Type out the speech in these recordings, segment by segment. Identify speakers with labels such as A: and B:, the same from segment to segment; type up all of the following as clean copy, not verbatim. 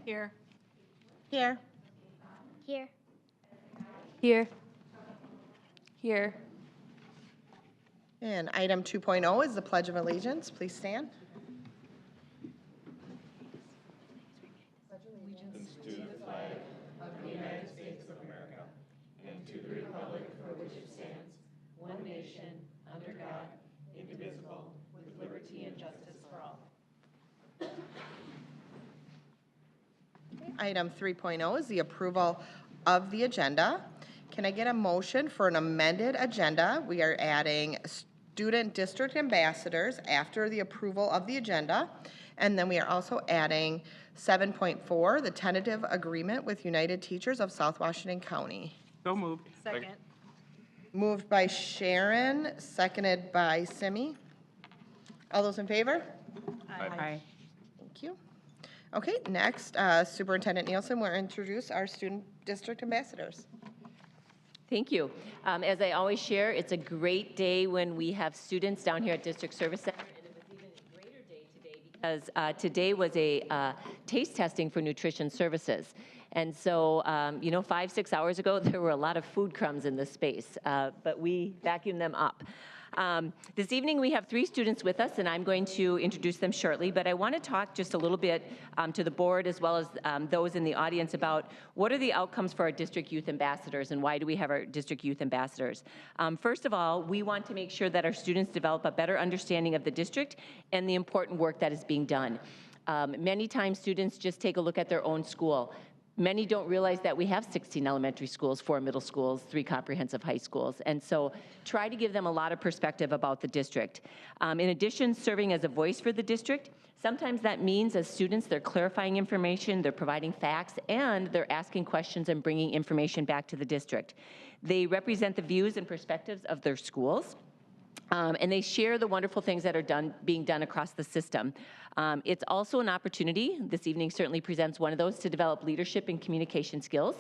A: Here.
B: Here.
C: Here.
A: Here. Here.
B: And item 2.0 is the Pledge of Allegiance. Please stand. Item 3.0 is the approval of the agenda. Can I get a motion for an amended agenda? We are adding student district ambassadors after the approval of the agenda. And then we are also adding 7.4, the tentative agreement with United Teachers of South Washington County.
D: So moved.
A: Second.
B: Moved by Sharon, seconded by Simi. All those in favor?
D: Aye.
B: Thank you. Okay, next, Superintendent Nielsen will introduce our student district ambassadors.
E: Thank you. As I always share, it's a great day when we have students down here at District Service Center, and it was even a greater day today because today was a taste testing for nutrition services. And so, 5-6 hours ago, there were a lot of food crumbs in this space, but we vacuumed them up. This evening we have 3 students with us, and I'm going to introduce them shortly, but I want to talk just a little bit to the board as well as those in the audience about what are the outcomes for our district youth ambassadors and why do we have our district youth ambassadors. First of all, we want to make sure that our students develop a better understanding of the district and the important work that is being done. Many times students just take a look at their own school. Many don't realize that we have 16 elementary schools, 4 middle schools, 3 comprehensive high schools, and so try to give them a lot of perspective about the district. In addition, serving as a voice for the district, sometimes that means as students they're clarifying information, they're providing facts, and they're asking questions and bringing information back to the district. They represent the views and perspectives of their schools. And they share the wonderful things that are being done across the system. It's also an opportunity, this evening certainly presents one of those, to develop leadership and communication skills.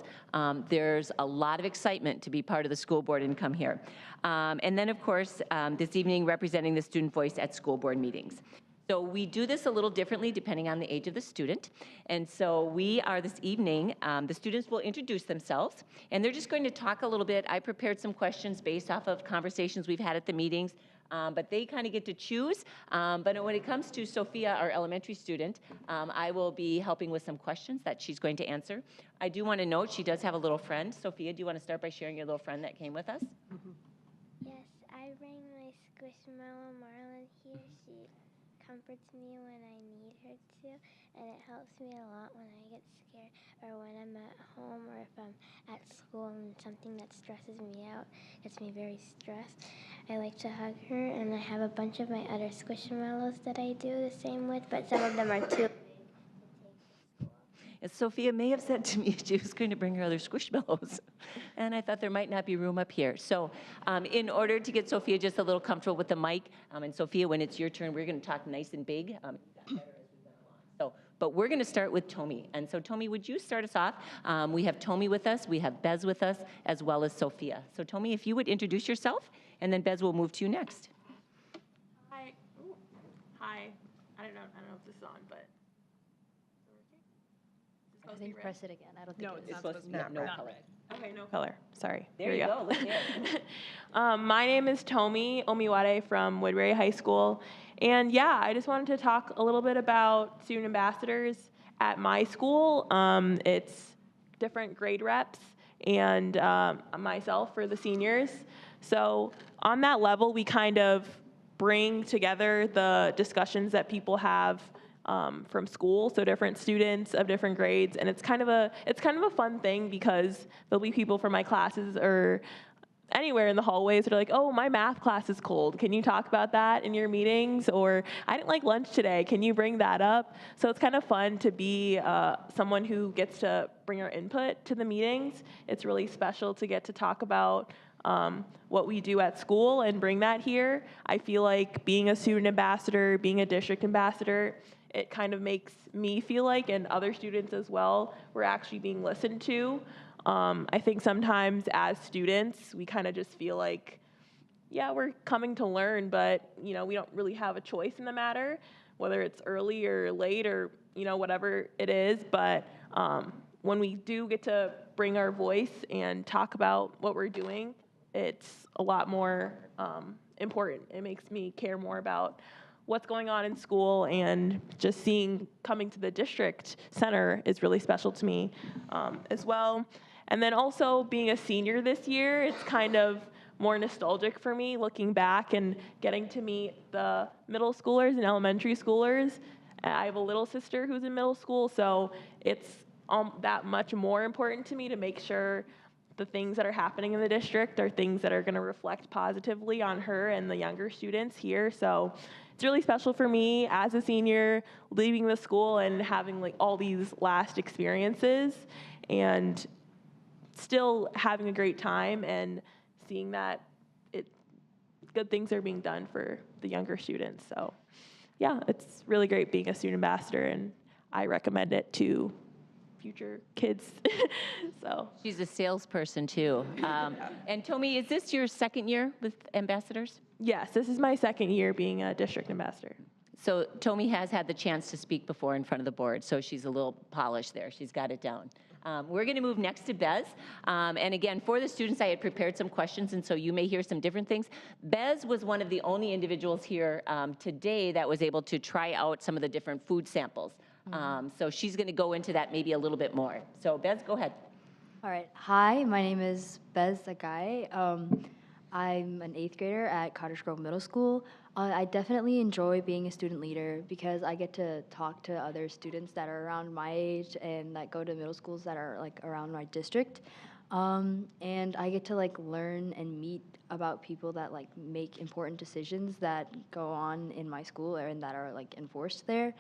E: There's a lot of excitement to be part of the school board and come here. And then, of course, this evening representing the student voice at school board meetings. So we do this a little differently depending on the age of the student. And so we are this evening, the students will introduce themselves, and they're just going to talk a little bit. I prepared some questions based off of conversations we've had at the meetings, but they kind of get to choose. But when it comes to Sophia, our elementary student, I will be helping with some questions that she's going to answer. I do want to note she does have a little friend. Sophia, do you want to start by sharing your little friend that came with us?
C: Yes, I bring my Squishmallow Marlin here. She comforts me when I need her to, and it helps me a lot when I get scared or when I'm at home or if I'm at school and something that stresses me out gets me very stressed. I like to hug her, and I have a bunch of my other Squishmallows that I do the same with, but some of them are too big to take to school.
E: Sophia may have said to me she was going to bring her other Squishmallows, and I thought there might not be room up here. So in order to get Sophia just a little comfortable with the mic, and Sophia, when it's your turn, we're going to talk nice and big. But we're going to start with Tomi. And so Tomi, would you start us off? We have Tomi with us, we have Bez with us, as well as Sophia. So Tomi, if you would introduce yourself, and then Bez will move to you next.
F: Hi. Ooh. Hi. I don't know if this is on, but
G: I think press it again. I don't think
A: It's supposed to be
E: no color.
F: okay, no color. Sorry.
E: There you go. Look there.
F: My name is Tomi Omiwade from Woodbury High School. And yeah, I just wanted to talk a little bit about student ambassadors at my school. It's different grade reps and myself for the seniors. So on that level, we kind of bring together the discussions that people have from school, so different students of different grades, and it's kind of a fun thing because there'll be people from my classes or anywhere in the hallways that are like, oh, my math class is cold. Can you talk about that in your meetings? Or I didn't like lunch today. Can you bring that up? So it's kind of fun to be someone who gets to bring our input to the meetings. It's really special to get to talk about what we do at school and bring that here. I feel like being a student ambassador, being a district ambassador, it kind of makes me feel like, and other students as well, we're actually being listened to. I think sometimes as students, we kind of just feel like, yeah, we're coming to learn, but we don't really have a choice in the matter, whether it's early or late or whatever it is. But when we do get to bring our voice and talk about what we're doing, it's a lot more important. It makes me care more about what's going on in school, and just coming to the district center is really special to me as well. And then also being a senior this year, it's kind of more nostalgic for me looking back and getting to meet the middle schoolers and elementary schoolers. I have a little sister who's in middle school, so it's that much more important to me to make sure the things that are happening in the district are things that are going to reflect positively on her and the younger students here. So it's really special for me as a senior, leaving the school and having like all these last experiences and still having a great time and seeing that good things are being done for the younger students. So yeah, it's really great being a student ambassador, and I recommend it to future kids. So
E: She's a salesperson too. And Tomi, is this your second year with ambassadors?
F: yes, this is my second year being a district ambassador.
E: So Tomi has had the chance to speak before in front of the board, so she's a little polished there. She's got it down. We're going to move next to Bez. And again, for the students, I had prepared some questions, and so you may hear some different things. Bez was one of the only individuals here today that was able to try out some of the different food samples. So she's going to go into that maybe a little bit more. So Bez, go ahead.
G: All right. Hi, my name is Bez Zagai. I'm an 8th grader at Cottage Grove Middle School. I definitely enjoy being a student leader because I get to talk to other students that are around my age and that go to middle schools that are like around my district. And I get to like learn and meet about people that like make important decisions that go on in my school and that are like enforced there.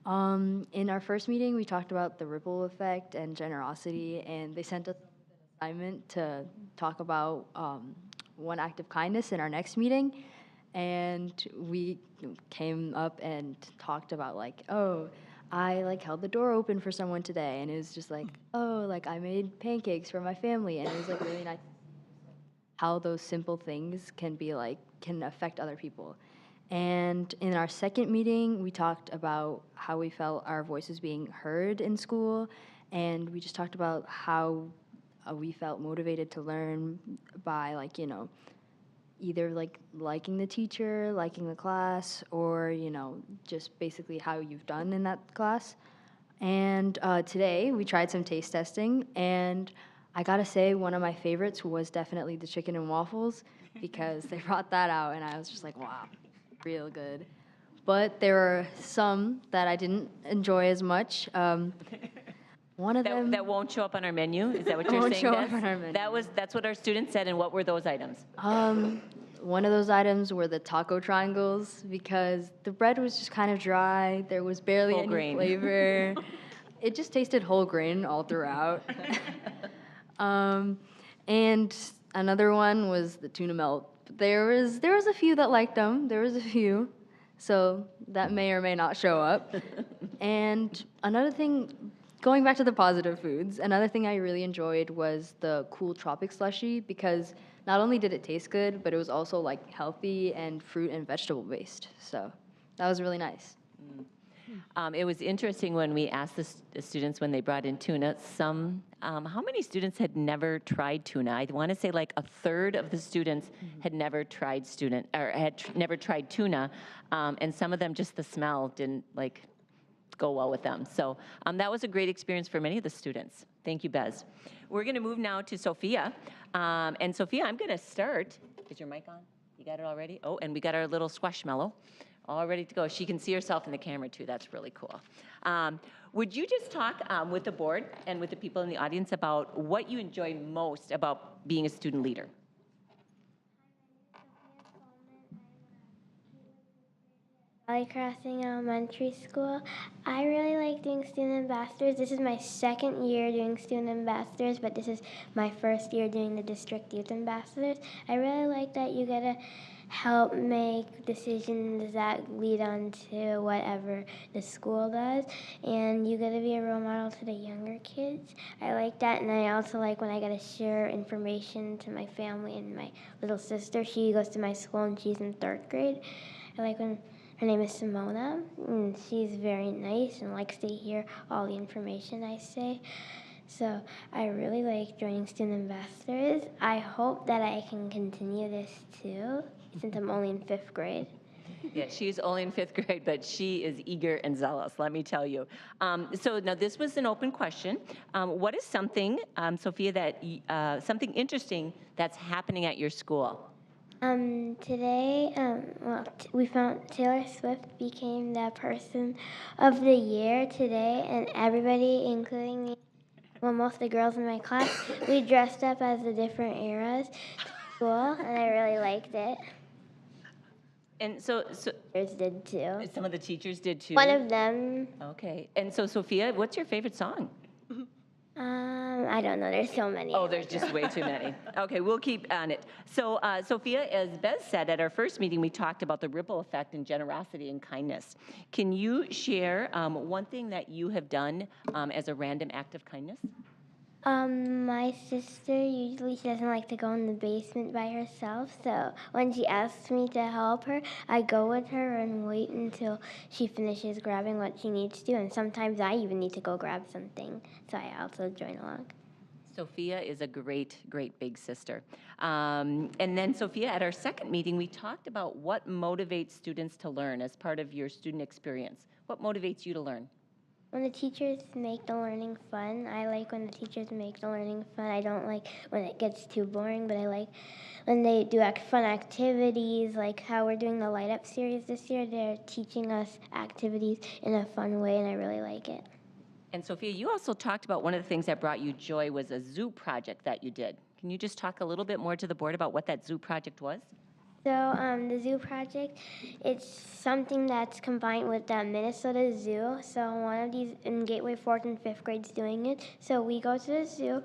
G: In our first meeting, we talked about the ripple effect and generosity, and they sent us an assignment to talk about one act of kindness in our next meeting. And we came up and talked about like, oh, I like held the door open for someone today, and it was just like, oh, like I made pancakes for my family, and it was like really nice how those simple things can be like can affect other people. And in our second meeting, we talked about how we felt our voices being heard in school, and we just talked about how we felt motivated to learn by like, either like liking the teacher, liking the class, or, just basically how you've done in that class. And today we tried some taste testing, and I gotta say one of my favorites was definitely the chicken and waffles because they brought that out, and I was just like, wow. Real good. But there were some that I didn't enjoy as much. One of them
E: That won't show up on our menu? Is that what you're
G: won't
E: saying,
G: show up
E: Bez?
G: on our menu.
E: That's what our students said, and what were those items?
G: One of those items were the taco triangles because the bread was just kind of dry. There was barely
E: Whole
G: any
E: grain.
G: flavor. It just tasted whole grain all throughout. And another one was the tuna melt. There was a few that liked them. There was a few, so that may or may not show up. And another thing, going back to the positive foods, another thing I really enjoyed was the cool tropic slushy because not only did it taste good, but it was also like healthy and fruit and vegetable based. So that was really nice.
E: It was interesting when we asked the students when they brought in tuna, how many students had never tried tuna? I want to say like a third of the students had never tried never tried tuna, and some of them just the smell didn't like go well with them. So that was a great experience for many of the students. Thank you, Bez. We're going to move now to Sophia, and Sophia, I'm going to start. Is your mic on? You got it already? Oh, and we got our little squashmallow. All ready to go. She can see herself in the camera too. That's really cool. Would you just talk with the board and with the people in the audience about what you enjoy most about being a student leader?
C: Valley Crossing Elementary School. I really like doing student ambassadors. This is my second year doing student ambassadors, but this is my first year doing the district youth ambassadors. I really like that you get to help make decisions that lead on to whatever the school does, and you get to be a role model to the younger kids. I like that, and I also like when I get to share information to my family and my little sister. She goes to my school and she's in 3rd grade. I like when Her name is Simona, and she's very nice and likes to hear all the information I say. So I really like joining student ambassadors. I hope that I can continue this too, since I'm only in 5th grade.
E: Yeah, she's only in 5th grade, but she is eager and zealous, let me tell you. So now this was an open question. What is something, Sophia, something interesting that's happening at your school?
C: Today, we found Taylor Swift became the person of the year today, and everybody, including me, well, most of the girls in my class, we dressed up as the different eras to school, and I really liked it.
E: And so
C: Others did too.
E: some of the teachers did too?
C: One of them,
E: Okay. And so, Sophia, what's your favorite song?
C: I don't know, there's so many.
E: Oh, there's just way too many. Okay, we'll keep on it. So, Sophia, as Bez said, at our first meeting, we talked about the ripple effect and generosity and kindness. Can you share one thing that you have done as a random act of kindness?
C: My sister, usually she doesn't like to go in the basement by herself, so when she asks me to help her, I go with her and wait until she finishes grabbing what she needs to, and sometimes I even need to go grab something, so I also join along.
E: Sophia is a great, great big sister. And then, Sophia, at our second meeting, we talked about what motivates students to learn as part of your student experience. What motivates you to learn?
C: When the teachers make the learning fun, I like when the teachers make the learning fun. I don't like when it gets too boring, but I like when they do fun activities, like how we're doing the Light Up series this year. They're teaching us activities in a fun way, and I really like it.
E: And Sophia, you also talked about one of the things that brought you joy was a zoo project that you did. Can you just talk a little bit more to the board about what that zoo project was?
C: So the zoo project, it's something that's combined with the Minnesota Zoo. So one of these in Gateway 4th and 5th grades doing it. So we go to the zoo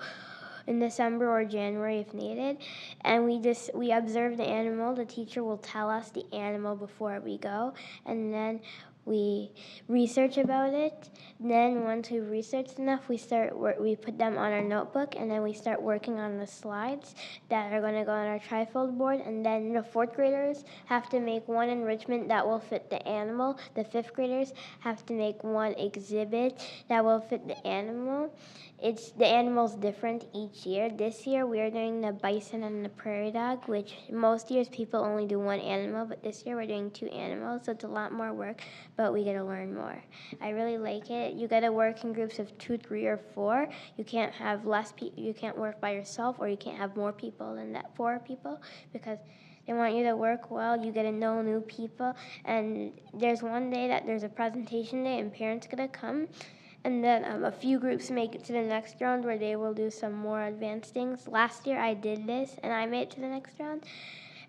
C: in December or January if needed, and we observe the animal. The teacher will tell us the animal before we go, and then we research about it. Then once we've researched enough, we put them on our notebook, and then we start working on the slides that are going to go on our trifold board. And then the 4th graders have to make one enrichment that will fit the animal. The 5th graders have to make one exhibit that will fit the animal. The animal's different each year. This year we are doing the bison and the prairie dog, which most years people only do one animal, but this year we're doing 2 animals, so it's a lot more work, but we get to learn more. I really like it. You got to work in groups of 2, 3, or 4. You can't have less people. You can't work by yourself, or you can't have more people than that 4 people, because they want you to work well. You get to know new people, and there's one day that there's a presentation day, and parents got to come. And then a few groups make it to the next round where they will do some more advanced things. Last year I did this, and I made it to the next round.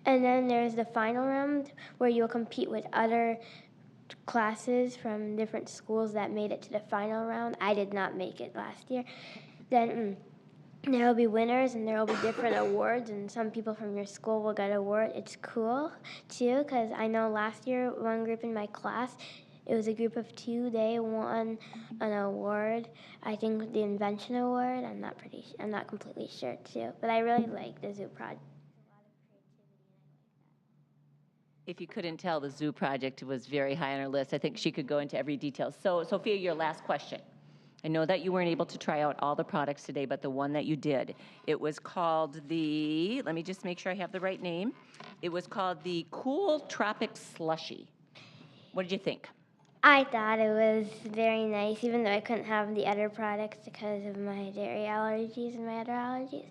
C: And then there's the final round where you'll compete with other classes from different schools that made it to the final round. I did not make it last year. Then there will be winners, and there will be different awards, and some people from your school will get an award. It's cool, too, because I know last year one group in my class, it was a group of 2. They won an award. I think the invention award. I'm not completely sure too. But I really like the zoo project.
E: If you couldn't tell, the zoo project was very high on our list. I think she could go into every detail. So, Sophia, your last question. I know that you weren't able to try out all the products today, but the one that you did, it was called let me just make sure I have the right name. It was called the Cool Tropic Slushy. What did you think?
C: I thought it was very nice, even though I couldn't have the other products because of my dairy allergies and my other allergies.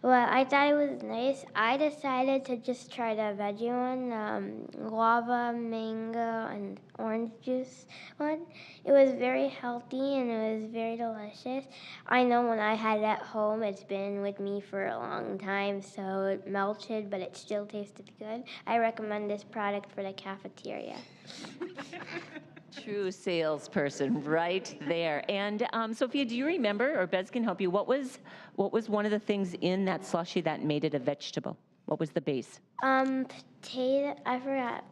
C: Well, I thought it was nice. I decided to just try the veggie one, guava, mango, and orange juice one. It was very healthy and it was very delicious. I know when I had it at home, it's been with me for a long time, so it melted, but it still tasted good. I recommend this product for the cafeteria.
E: True salesperson right there. And Sophia, do you remember, or Bez can help you, what was one of the things in that slushie that made it a vegetable? What was the base?
C: Potato, I forgot.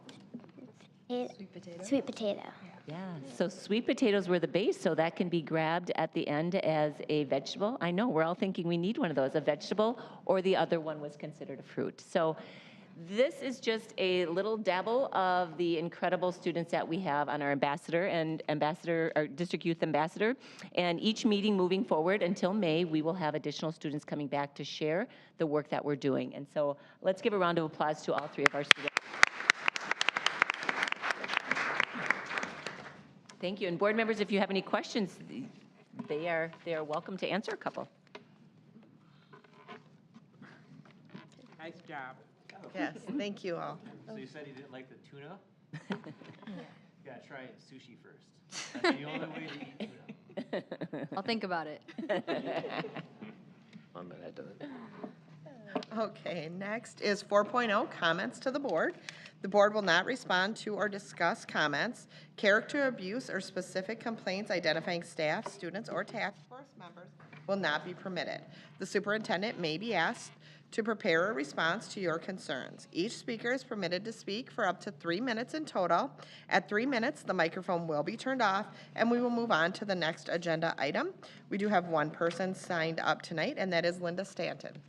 C: Sweet potato.
E: Yeah, so sweet potatoes were the base, so that can be grabbed at the end as a vegetable. I know, we're all thinking we need one of those, a vegetable, or the other one was considered a fruit. So This is just a little dabble of the incredible students that we have on our our district youth ambassador. And each meeting moving forward until May, we will have additional students coming back to share the work that we're doing. And so let's give a round of applause to all three of our students. Thank you. And board members, if you have any questions, they are welcome to answer a couple.
D: Nice job.
B: Yes, thank you all.
H: So you said you didn't like the tuna? You gotta try sushi first. That's the only way to eat tuna.
G: I'll think about it.
B: Okay, next is 4.0, comments to the board. The board will not respond to or discuss comments, character abuse, or specific complaints identifying staff, students, or task force members will not be permitted. The superintendent may be asked to prepare a response to your concerns. Each speaker is permitted to speak for up to 3 minutes in total. At 3 minutes, the microphone will be turned off, and we will move on to the next agenda item. We do have one person signed up tonight, and that is Linda Stanton.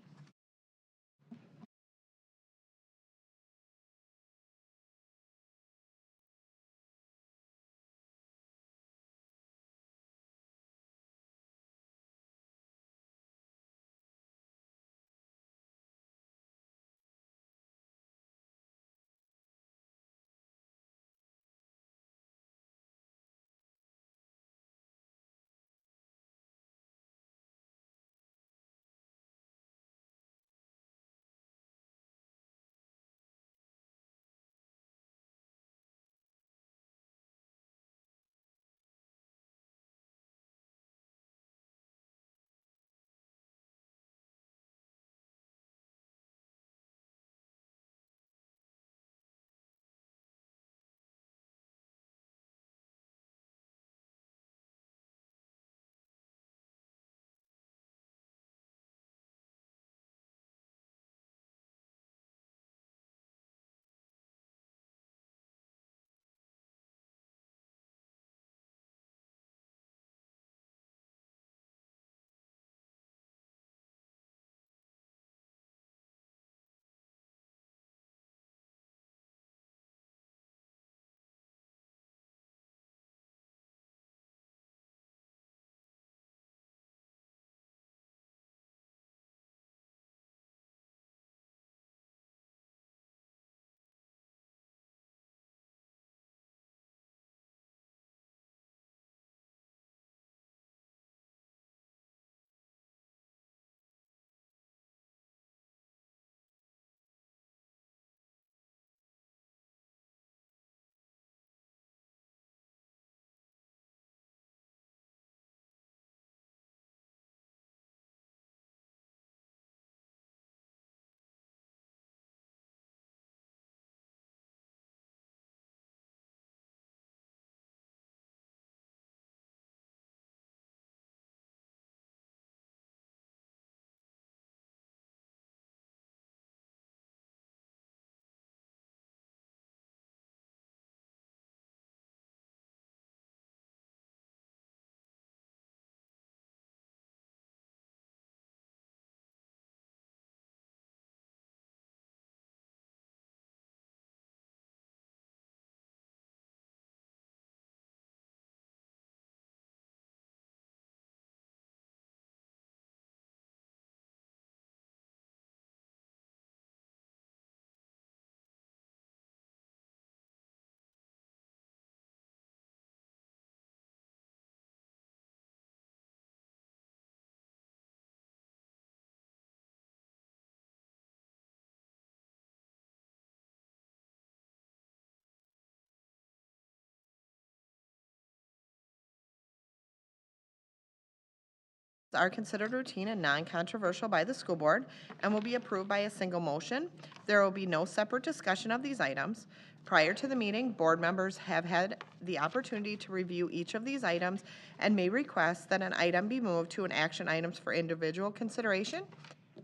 B: Are considered routine and non-controversial by the school board and will be approved by a single motion. There will be no separate discussion of these items. Prior to the meeting, board members have had the opportunity to review each of these items and may request that an item be moved to an action items for individual consideration.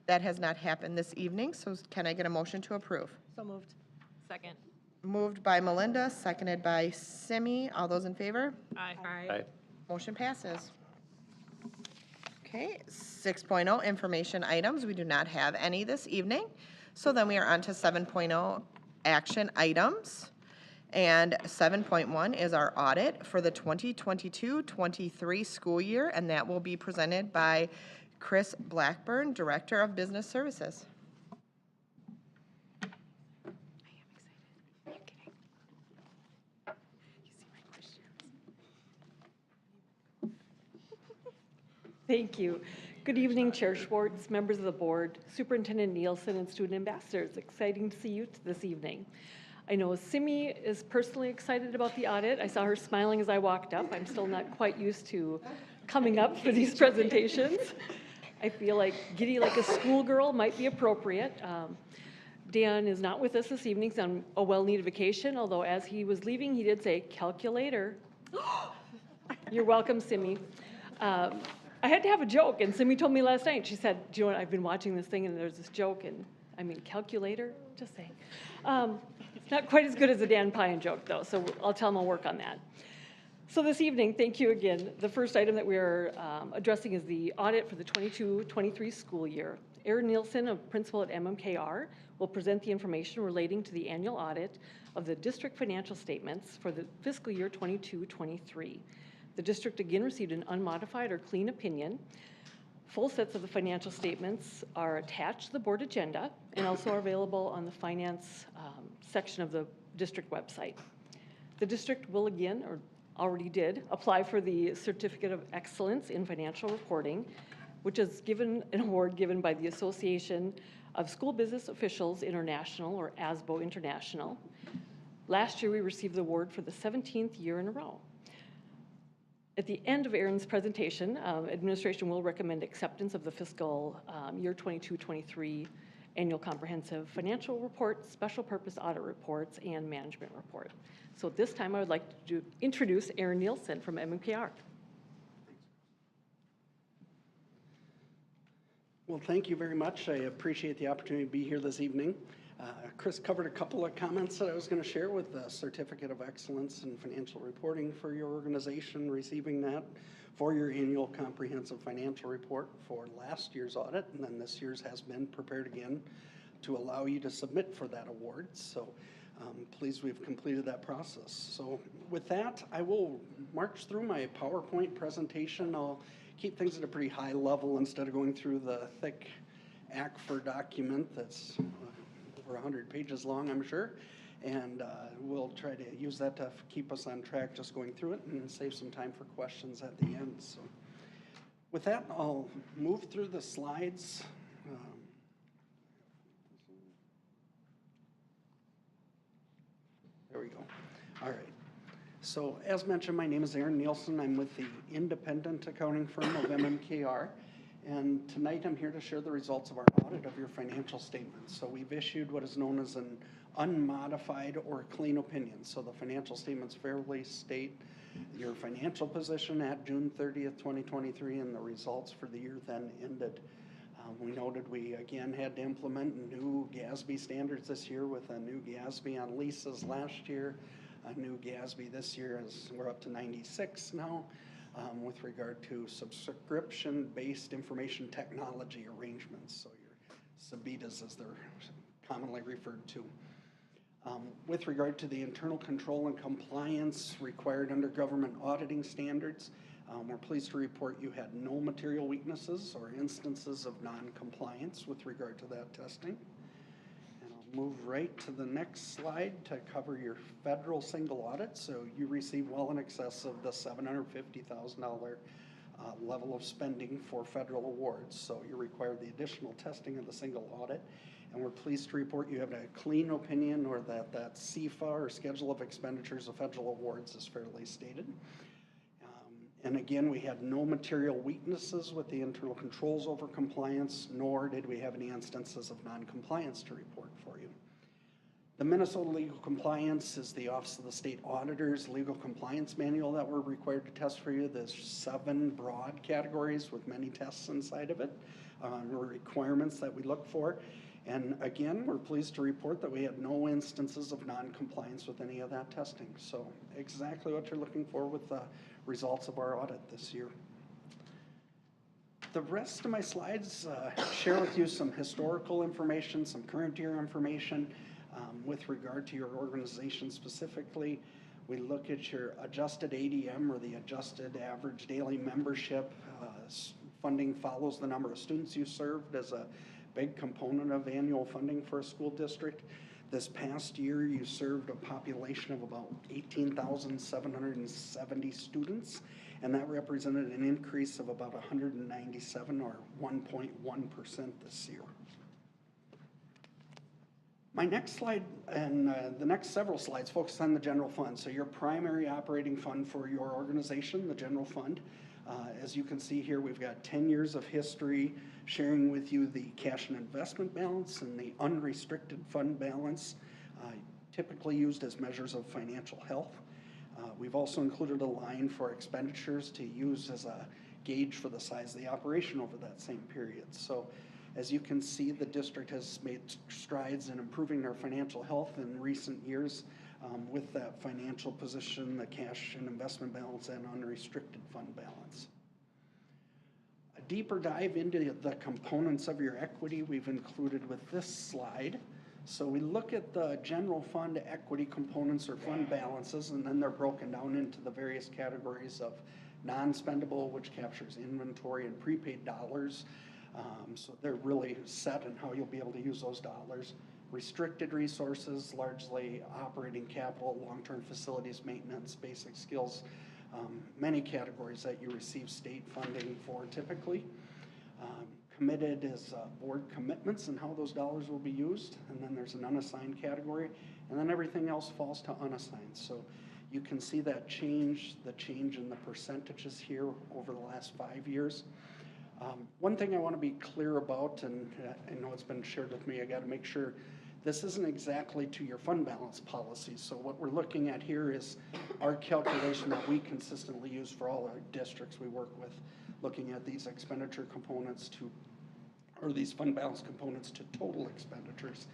B: That has not happened this evening, so can I get a motion to approve?
F: So moved. Second.
B: Moved by Melinda, seconded by Simi. All those in favor?
F: Aye.
B: Motion passes. Okay, 6.0, information items. We do not have any this evening. So then we are on to 7.0 action items. And 7.1 is our audit for the 2022-23 school year, and that will be presented by Chris Blackburn, Director of Business Services.
I: Thank you. Good evening, Chair Schwartz, members of the board, Superintendent Nielsen, and student ambassadors. Exciting to see you this evening. I know Simi is personally excited about the audit. I saw her smiling as I walked up. I'm still not quite used to coming up for these presentations. I feel like giddy like a schoolgirl might be appropriate. Dan is not with us this evening. He's on a well-needed vacation, although as he was leaving, he did say, calculator. You're welcome, Simi. I had to have a joke, and Simi told me last night, she said, do you know what, I've been watching this thing, and there's this joke, and I mean, calculator, just saying. It's not quite as good as a Dan Pyan joke, though, so I'll tell him I'll work on that. So this evening, thank you again. The first item that we are addressing is the audit for the 22-23 school year. Erin Nielsen, a principal at MMKR, will present the information relating to the annual audit of the district financial statements for the fiscal year 22-23. The district again received an unmodified or clean opinion. Full sets of the financial statements are attached to the board agenda and also are available on the finance section of the district website. The district will again, or already did, apply for the Certificate of Excellence in Financial Reporting, which is given an award given by the Association of School Business Officials International, or ASBO International. Last year we received the award for the 17th year in a row. At the end of Erin's presentation, administration will recommend acceptance of the fiscal year 22-23 annual comprehensive financial report, special purpose audit reports, and management report. So at this time, I would like to introduce Erin Nielsen from MMKR.
J: Well, thank you very much. I appreciate the opportunity to be here this evening. Chris covered a couple of comments that I was going to share with the Certificate of Excellence in Financial Reporting for your organization, receiving that for your annual comprehensive financial report for last year's audit, and then this year's has been prepared again to allow you to submit for that award. So pleased we've completed that process. So with that, I will march through my PowerPoint presentation. I'll keep things at a pretty high level instead of going through the thick ACFR document that's over 100 pages long, I'm sure, and we'll try to use that to keep us on track just going through it and save some time for questions at the end. So with that, I'll move through the slides. There we go. All right. So as mentioned, my name is Erin Nielsen. I'm with the independent accounting firm of MMKR. And tonight I'm here to share the results of our audit of your financial statements. So we've issued what is known as an unmodified or clean opinion. So the financial statements fairly state your financial position at June 30th, 2023, and the results for the year then ended. We noted we again had to implement new GASB standards this year with a new GASB on leases last year, a new GASB this year as we're up to 96 now. With regard to subscription-based information technology arrangements, so your SBITAs as they're commonly referred to. With regard to the internal control and compliance required under government auditing standards, we're pleased to report you had no material weaknesses or instances of non-compliance with regard to that testing. Move right to the next slide to cover your federal single audit. So you receive well in excess of the $750,000 level of spending for federal awards. So you require the additional testing of the single audit. And we're pleased to report you have a clean opinion, or that CFA, or Schedule of Expenditures of Federal Awards, is fairly stated. And again, we had no material weaknesses with the internal controls over compliance, nor did we have any instances of non-compliance to report for you. The Minnesota Legal Compliance is the Office of the State Auditor's Legal Compliance Manual that we're required to test for you. There's 7 broad categories with many tests inside of it, requirements that we look for. And again, we're pleased to report that we had no instances of non-compliance with any of that testing. So exactly what you're looking for with the results of our audit this year. The rest of my slides share with you some historical information, some current year information with regard to your organization specifically. We look at your adjusted ADM, or the adjusted average daily membership. Funding follows the number of students you served as a big component of annual funding for a school district. This past year, you served a population of about 18,770 students, and that represented an increase of about 197, or 1.1% this year. My next slide and the next several slides focus on the general fund. So your primary operating fund for your organization, the general fund. As you can see here, we've got 10 years of history sharing with you the cash and investment balance and the unrestricted fund balance, typically used as measures of financial health. We've also included a line for expenditures to use as a gauge for the size of the operation over that same period. So as you can see, the district has made strides in improving their financial health in recent years with that financial position, the cash and investment balance, and unrestricted fund balance. A deeper dive into the components of your equity we've included with this slide. So we look at the general fund equity components, or fund balances, and then they're broken down into the various categories of non-spendable, which captures inventory and prepaid dollars. So they're really set in how you'll be able to use those dollars. Restricted resources, largely operating capital, long-term facilities maintenance, basic skills, many categories that you receive state funding for typically. Committed is board commitments and how those dollars will be used, and then there's an unassigned category, and then everything else falls to unassigned. So you can see that change, the change in the percentages here over the last 5 years. One thing I want to be clear about, and I know it's been shared with me, I got to make sure this isn't exactly to your fund balance policy. So what we're looking at here is our calculation that we consistently use for all our districts we work with, looking at these expenditure components to, or these fund balance components to total expenditures.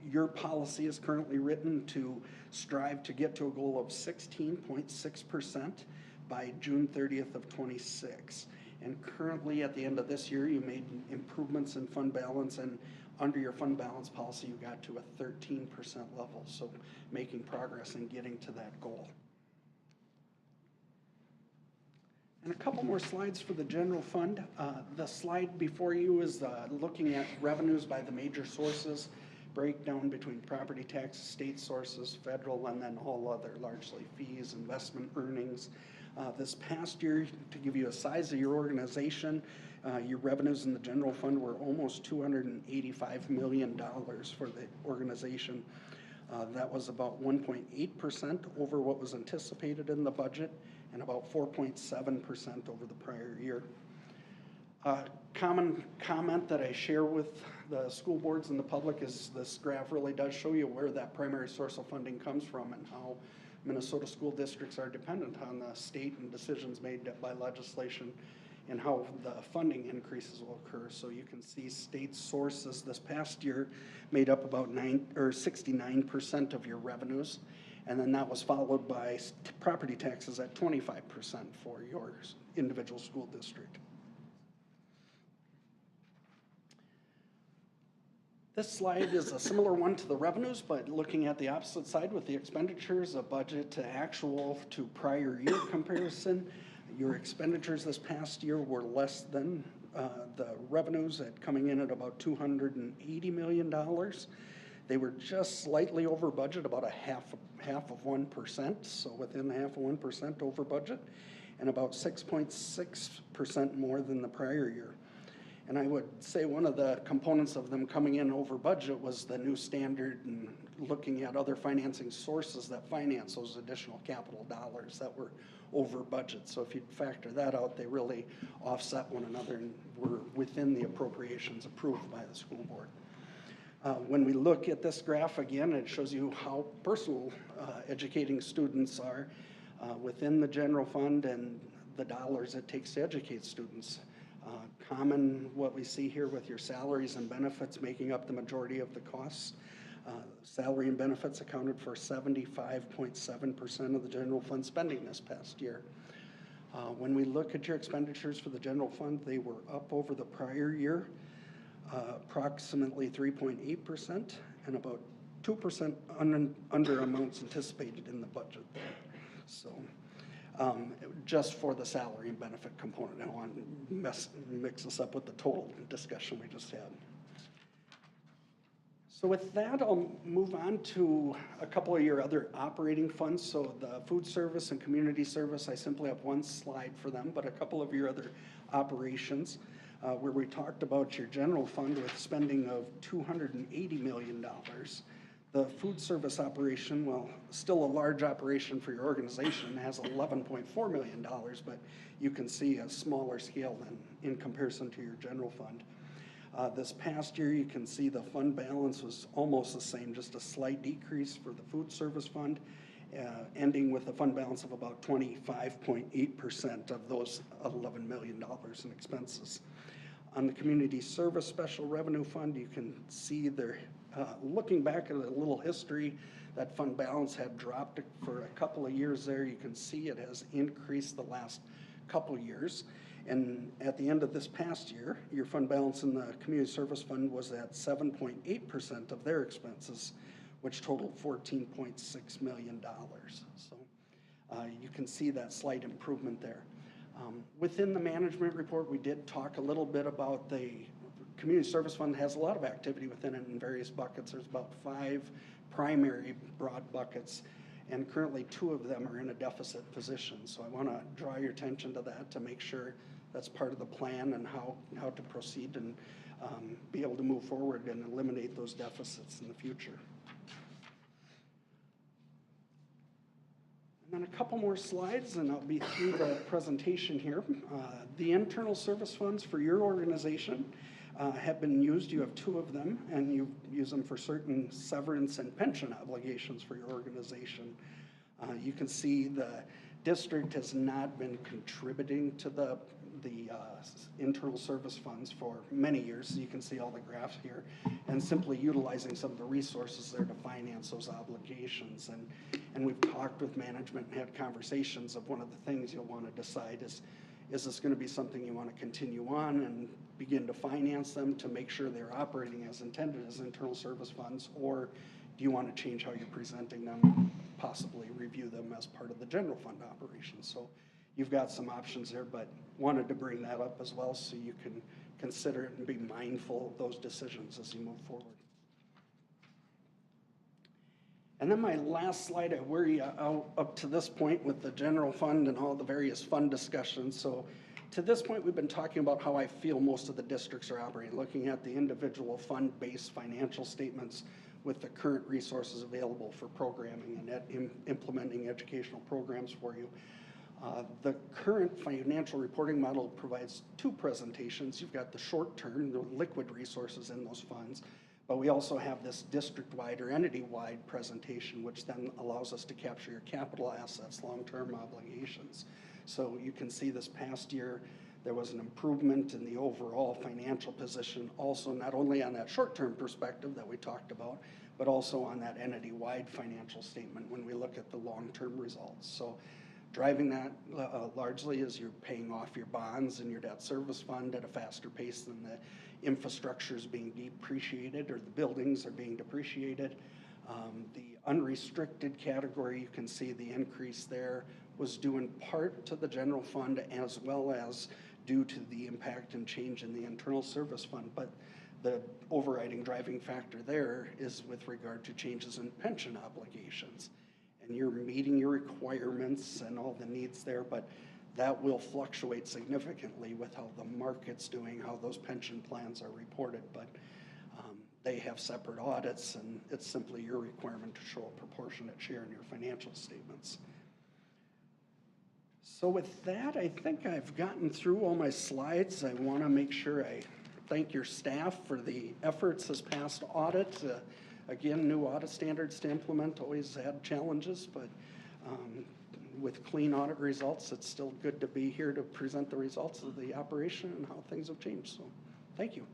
J: Your policy is currently written to strive to get to a goal of 16.6% by June 30th of 26. And currently at the end of this year, you made improvements in fund balance, and under your fund balance policy, you got to a 13% level. So making progress in getting to that goal. And a couple more slides for the general fund. The slide before you is looking at revenues by the major sources, breakdown between property tax, state sources, federal, and then all other, largely fees, investment earnings. This past year, to give you a size of your organization, your revenues in the general fund were almost $285 million for the organization. That was about 1.8% over what was anticipated in the budget, and about 4.7% over the prior year. Common comment that I share with the school boards and the public is this graph really does show you where that primary source of funding comes from and how Minnesota school districts are dependent on the state and decisions made by legislation and how the funding increases will occur. So you can see state sources this past year made up about 69% of your revenues, and then that was followed by property taxes at 25% for your individual school district. This slide is a similar one to the revenues, but looking at the opposite side with the expenditures, a budget to actual to prior year comparison. Your expenditures this past year were less than the revenues, at coming in at about $280 million. They were just slightly over budget, about a half of 1%, so within half of 1% over budget, and about 6.6% more than the prior year. And I would say one of the components of them coming in over budget was the new standard and looking at other financing sources that finance those additional capital dollars that were over budget. So if you factor that out, they really offset one another and were within the appropriations approved by the school board. When we look at this graph again, it shows you how personal educating students are within the general fund and the dollars it takes to educate students. Common what we see here with your salaries and benefits making up the majority of the costs. Salary and benefits accounted for 75.7% of the general fund spending this past year. When we look at your expenditures for the general fund, they were up over the prior year, approximately 3.8% and about 2% under amounts anticipated in the budget there. So just for the salary and benefit component, I don't want to mix this up with the total discussion we just had. So with that, I'll move on to a couple of your other operating funds. So the food service and community service, I simply have one slide for them, but a couple of your other operations where we talked about your general fund with spending of $280 million. The food service operation, well, still a large operation for your organization, has $11.4 million, but you can see a smaller scale than in comparison to your general fund. This past year, you can see the fund balance was almost the same, just a slight decrease for the food service fund, ending with a fund balance of about 25.8% of those $11 million in expenses. On the community service special revenue fund, you can see there, looking back at a little history, that fund balance had dropped for a couple of years there. You can see it has increased the last couple years. And at the end of this past year, your fund balance in the community service fund was at 7.8% of their expenses, which totaled $14.6 million. So you can see that slight improvement there. Within the management report, we did talk a little bit about the community service fund has a lot of activity within it in various buckets. There's about 5 primary broad buckets, and currently 2 of them are in a deficit position. So I want to draw your attention to that to make sure that's part of the plan and how to proceed and be able to move forward and eliminate those deficits in the future. And then a couple more slides and I'll be through the presentation here. The internal service funds for your organization have been used. You have 2 of them, and you use them for certain severance and pension obligations for your organization. You can see the district has not been contributing to the internal service funds for many years. So you can see all the graphs here, and simply utilizing some of the resources there to finance those obligations. And we've talked with management and had conversations of one of the things you'll want to decide is this going to be something you want to continue on and begin to finance them to make sure they're operating as intended as internal service funds, or do you want to change how you're presenting them, possibly review them as part of the general fund operation? So you've got some options there, but wanted to bring that up as well so you can consider it and be mindful of those decisions as you move forward. And then my last slide, I wear you out up to this point with the general fund and all the various fund discussions. So to this point, we've been talking about how I feel most of the districts are operating, looking at the individual fund-based financial statements with the current resources available for programming and implementing educational programs for you. The current financial reporting model provides 2 presentations. You've got the short-term, the liquid resources in those funds, but we also have this district-wide or entity-wide presentation, which then allows us to capture your capital assets, long-term obligations. So you can see this past year, there was an improvement in the overall financial position, also not only on that short-term perspective that we talked about, but also on that entity-wide financial statement when we look at the long-term results. So driving that largely is you're paying off your bonds and your debt service fund at a faster pace than the infrastructure is being depreciated or the buildings are being depreciated. The unrestricted category, you can see the increase there was due in part to the general fund as well as due to the impact and change in the internal service fund. But the overriding driving factor there is with regard to changes in pension obligations. And you're meeting your requirements and all the needs there, but that will fluctuate significantly with how the market's doing, how those pension plans are reported. But they have separate audits, and it's simply your requirement to show a proportionate share in your financial statements. So with that, I think I've gotten through all my slides. I want to make sure I thank your staff for the efforts this past audit. Again, new audit standards to implement always had challenges, but with clean audit results, it's still good to be here to present the results of the operation and how things have changed. So thank you.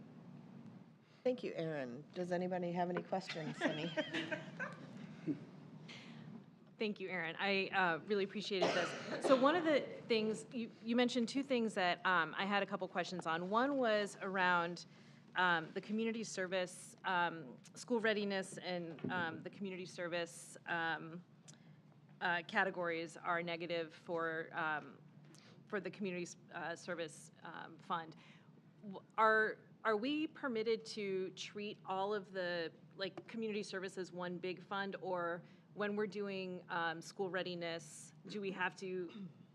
B: Thank you, Aaron. Does anybody have any questions, Cindy?
K: Thank you, Erin. I really appreciated this. So one of the things, you mentioned two things that I had a couple questions on. One was around the community service, school readiness, and the community service categories are negative for the community service fund. Are we permitted to treat all of the community service as one big fund, or when we're doing school readiness,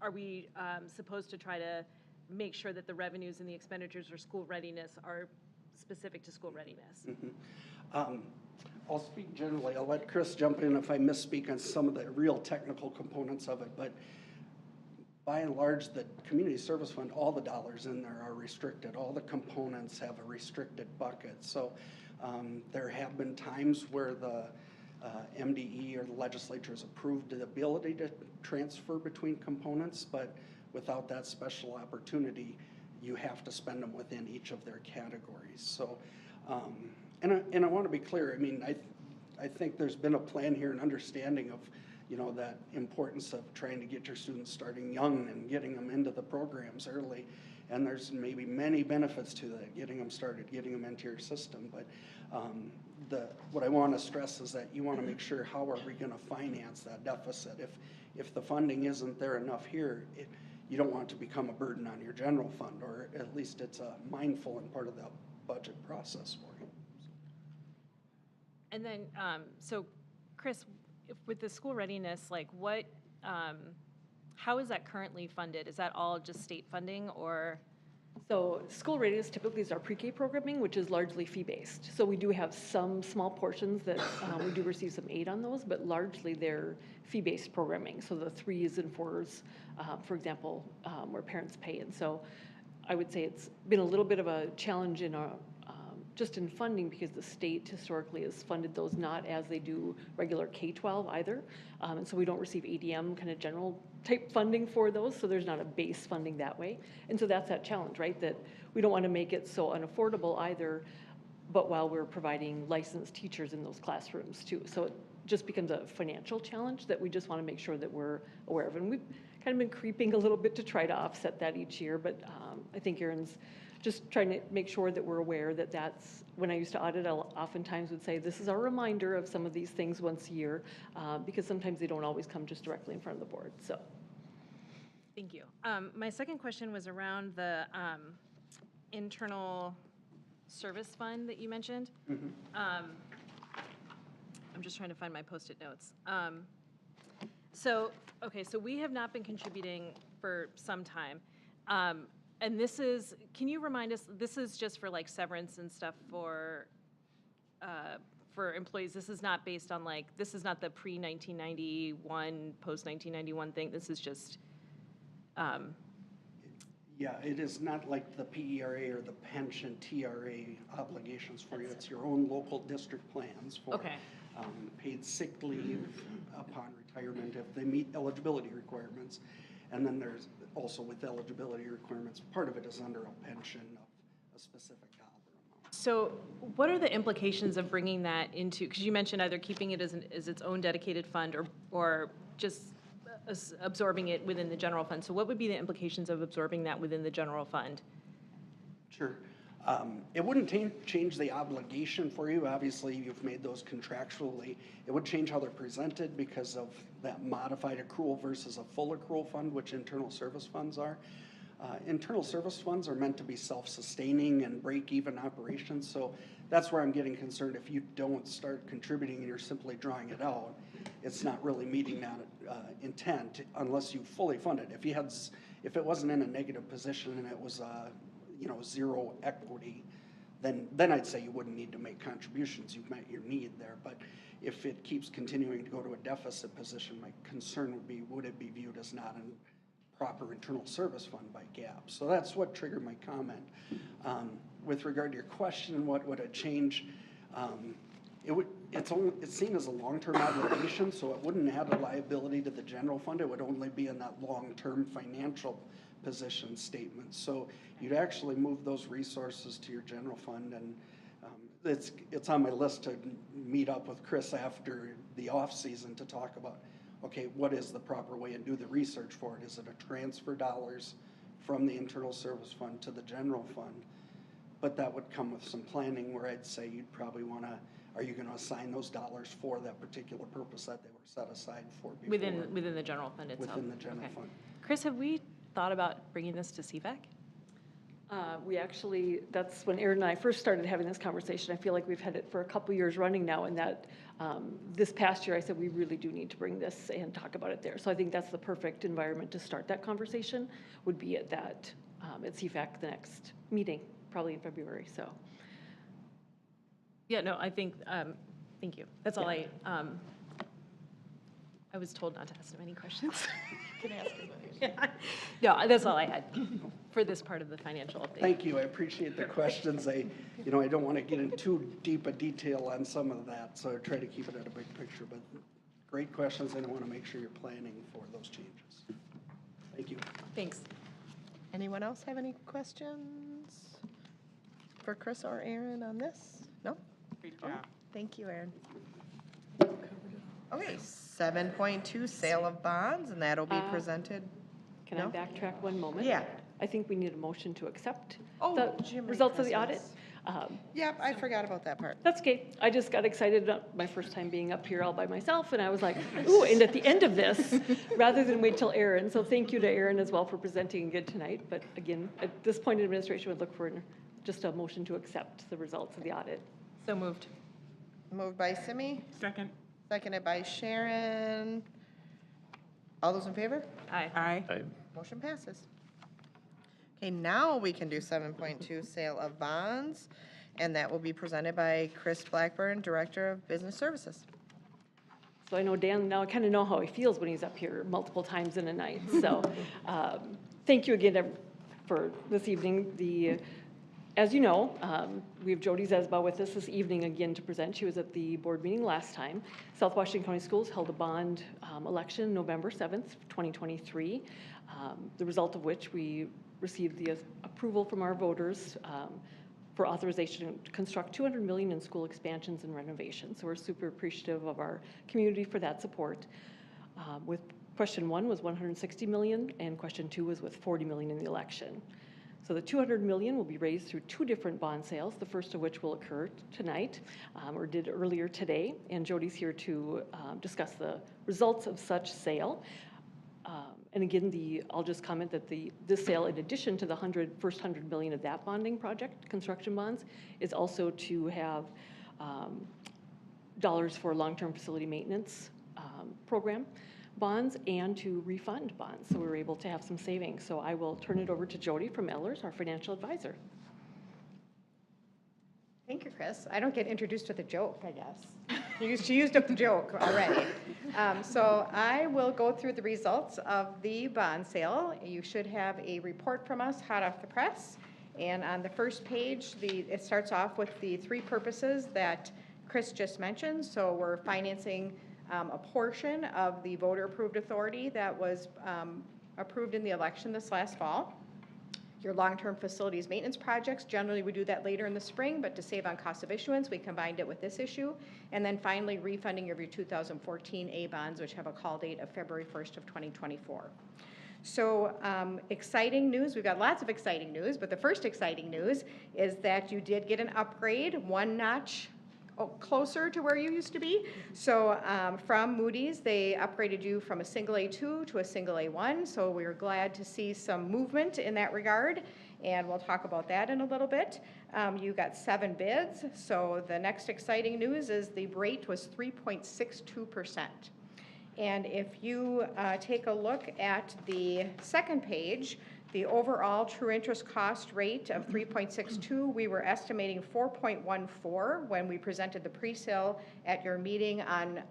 K: are we supposed to try to make sure that the revenues and the expenditures for school readiness are specific to school readiness?
J: I'll speak generally. I'll let Chris jump in if I misspeak on some of the real technical components of it, but by and large, the community service fund, all the dollars in there are restricted. All the components have a restricted bucket. So there have been times where the MDE or the legislature has approved the ability to transfer between components, but without that special opportunity, you have to spend them within each of their categories. So, and I want to be clear. I mean, I think there's been a plan here and understanding of, you know, that importance of trying to get your students starting young and getting them into the programs early. And there's maybe many benefits to that, getting them started, getting them into your system. But what I want to stress is that you want to make sure, how are we going to finance that deficit? If the funding isn't there enough here, you don't want it to become a burden on your general fund, or at least it's a mindful and part of the budget process for you.
K: And then, so Chris, with the school readiness, how is that currently funded? Is that all just state funding, or?
I: So school readiness typically is our pre-K programming, which is largely fee-based. So we do have some small portions that we do receive some aid on those, but largely they're fee-based programming. So the 3s and 4s, for example, where parents pay. And so I would say it's been a little bit of a challenge in our just in funding, because the state historically has funded those not as they do regular K-12 either. And so we don't receive ADM kind of general type funding for those, so there's not a base funding that way. And so that's that challenge, right? That we don't want to make it so unaffordable either, but while we're providing licensed teachers in those classrooms too. So it just becomes a financial challenge that we just want to make sure that we're aware of. And we've kind of been creeping a little bit to try to offset that each year, but I think Erin's just trying to make sure that we're aware that that's, when I used to audit, I oftentimes would say, this is our reminder of some of these things once a year, because sometimes they don't always come just directly in front of the board, so.
K: Thank you. My second question was around the internal service fund that you mentioned.
J: Mm-hmm.
K: I'm just trying to find my Post-it notes. So we have not been contributing for some time. And this is, can you remind us, this is just for severance and stuff for employees. This is not based on this is not the pre-1991, post-1991 thing. This is just.
J: Yeah, it is not like the PERA or the pension TRA obligations for you. It's your own local district plans for paid sick leave upon retirement if they meet eligibility requirements. And then there's also, with eligibility requirements, part of it is under a pension of a specific dollar amount.
K: So what are the implications of bringing that into, because you mentioned either keeping it as its own dedicated fund or just absorbing it within the general fund. So what would be the implications of absorbing that within the general fund?
J: Sure. It wouldn't change the obligation for you. Obviously, you've made those contractually. It would change how they're presented because of that modified accrual versus a full accrual fund, which internal service funds are. Internal service funds are meant to be self-sustaining and break-even operations, so that's where I'm getting concerned. If you don't start contributing and you're simply drawing it out, it's not really meeting that intent unless you fully fund it. If it wasn't in a negative position and it was zero equity, then I'd say you wouldn't need to make contributions. You've met your need there. But if it keeps continuing to go to a deficit position, my concern would be, would it be viewed as not a proper internal service fund by GAAP? So that's what triggered my comment. With regard to your question, what would it change? It's seen as a long-term obligation, so it wouldn't add a liability to the general fund. It would only be in that long-term financial position statement. So you'd actually move those resources to your general fund, and it's on my list to meet up with Chris after the off season to talk about, okay, what is the proper way, and do the research for it. Is it a transfer dollars from the internal service fund to the general fund? But that would come with some planning where I'd say you'd probably want to, are you going to assign those dollars for that particular purpose that they were set aside for before?
K: Within the general fund itself?
J: Within the general
K: Okay.
J: fund.
K: Chris, have we thought about bringing this to CVAC?
I: We actually, that's when Aaron and I first started having this conversation. I feel like we've had it for a couple years running now, and that this past year I said we really do need to bring this and talk about it there. So I think that's the perfect environment to start that conversation, would be at that, at CVAC, the next meeting, probably in February, so.
K: Yeah, no, I think, thank you. That's all I was told not to ask him any questions. You can ask him anything. No, that's all I had for this part of the financial update.
J: Thank you, I appreciate the questions. I don't want to get into too deep a detail on some of that, so I try to keep it at a big picture, but great questions, and I want to make sure you're planning for those changes. Thank you.
K: Thanks.
B: Anyone else have any questions for Chris or Aaron on this? No?
D: Great job.
B: Thank you, Aaron. Okay, 7.2, sale of bonds, and that'll be presented.
I: Can I
B: No?
I: backtrack one moment?
B: Yeah.
I: I think we need a motion to accept
B: Oh,
I: the
B: Jim
I: results of the audit.
B: Christmas. Yep, I forgot about that part.
I: That's okay. I just got excited my first time being up here all by myself, and I was like, ooh, and at the end of this, rather than wait till Aaron. So thank you to Aaron as well for presenting again tonight. But again, at this point, administration would look for just a motion to accept the results of the audit.
K: So moved.
B: Moved by Simi,
D: Second.
B: seconded by Sharon. All those in favor?
K: Aye.
D: Aye.
B: Motion passes. Okay, now we can do 7.2, sale of bonds, and that will be presented by Chris Blackburn, Director of Business Services.
I: So I know Dan, now I kind of know how he feels when he's up here multiple times in a night. So thank you again for this evening. As you know, we have Jody Zesba with us this evening again to present. She was at the board meeting last time. South Washington County Schools held a bond election November 7th, 2023, the result of which we received the approval from our voters for authorization to construct $200 million in school expansions and renovations. So we're super appreciative of our community for that support. With question 1 was $160 million, and question 2 was with $40 million in the election. So the $200 million will be raised through 2 different bond sales, the first of which will occur tonight, or did earlier today, and Jody's here to discuss the results of such sale. And again, I'll just comment that this sale, in addition to the first $100 million of that bonding project, construction bonds, is also to have dollars for long-term facility maintenance program bonds and to refund bonds. So we were able to have some savings. So I will turn it over to Jody from Ellers, our financial advisor.
L: Thank you, Chris. I don't get introduced with a joke, I guess. She used up the joke already. So I will go through the results of the bond sale. You should have a report from us hot off the press. And on the first page, it starts off with the 3 purposes that Chris just mentioned. So we're financing a portion of the voter-approved authority that was approved in the election this last fall. Your long-term facilities maintenance projects, generally we do that later in the spring, but to save on cost of issuance, we combined it with this issue. And then finally, refunding of your 2014 A bonds, which have a call date of February 1st of 2024. So exciting news, we've got lots of exciting news, but the first exciting news is that you did get an upgrade, 1 notch closer to where you used to be. So from Moody's, they upgraded you from a single A2 to a single A1. So we're glad to see some movement in that regard. And we'll talk about that in a little bit. You got 7 bids. So the next exciting news is the rate was 3.62%. And if you take a look at the second page, the overall true interest cost rate of 3.62, we were estimating 4.14 when we presented the pre-sale at your meeting on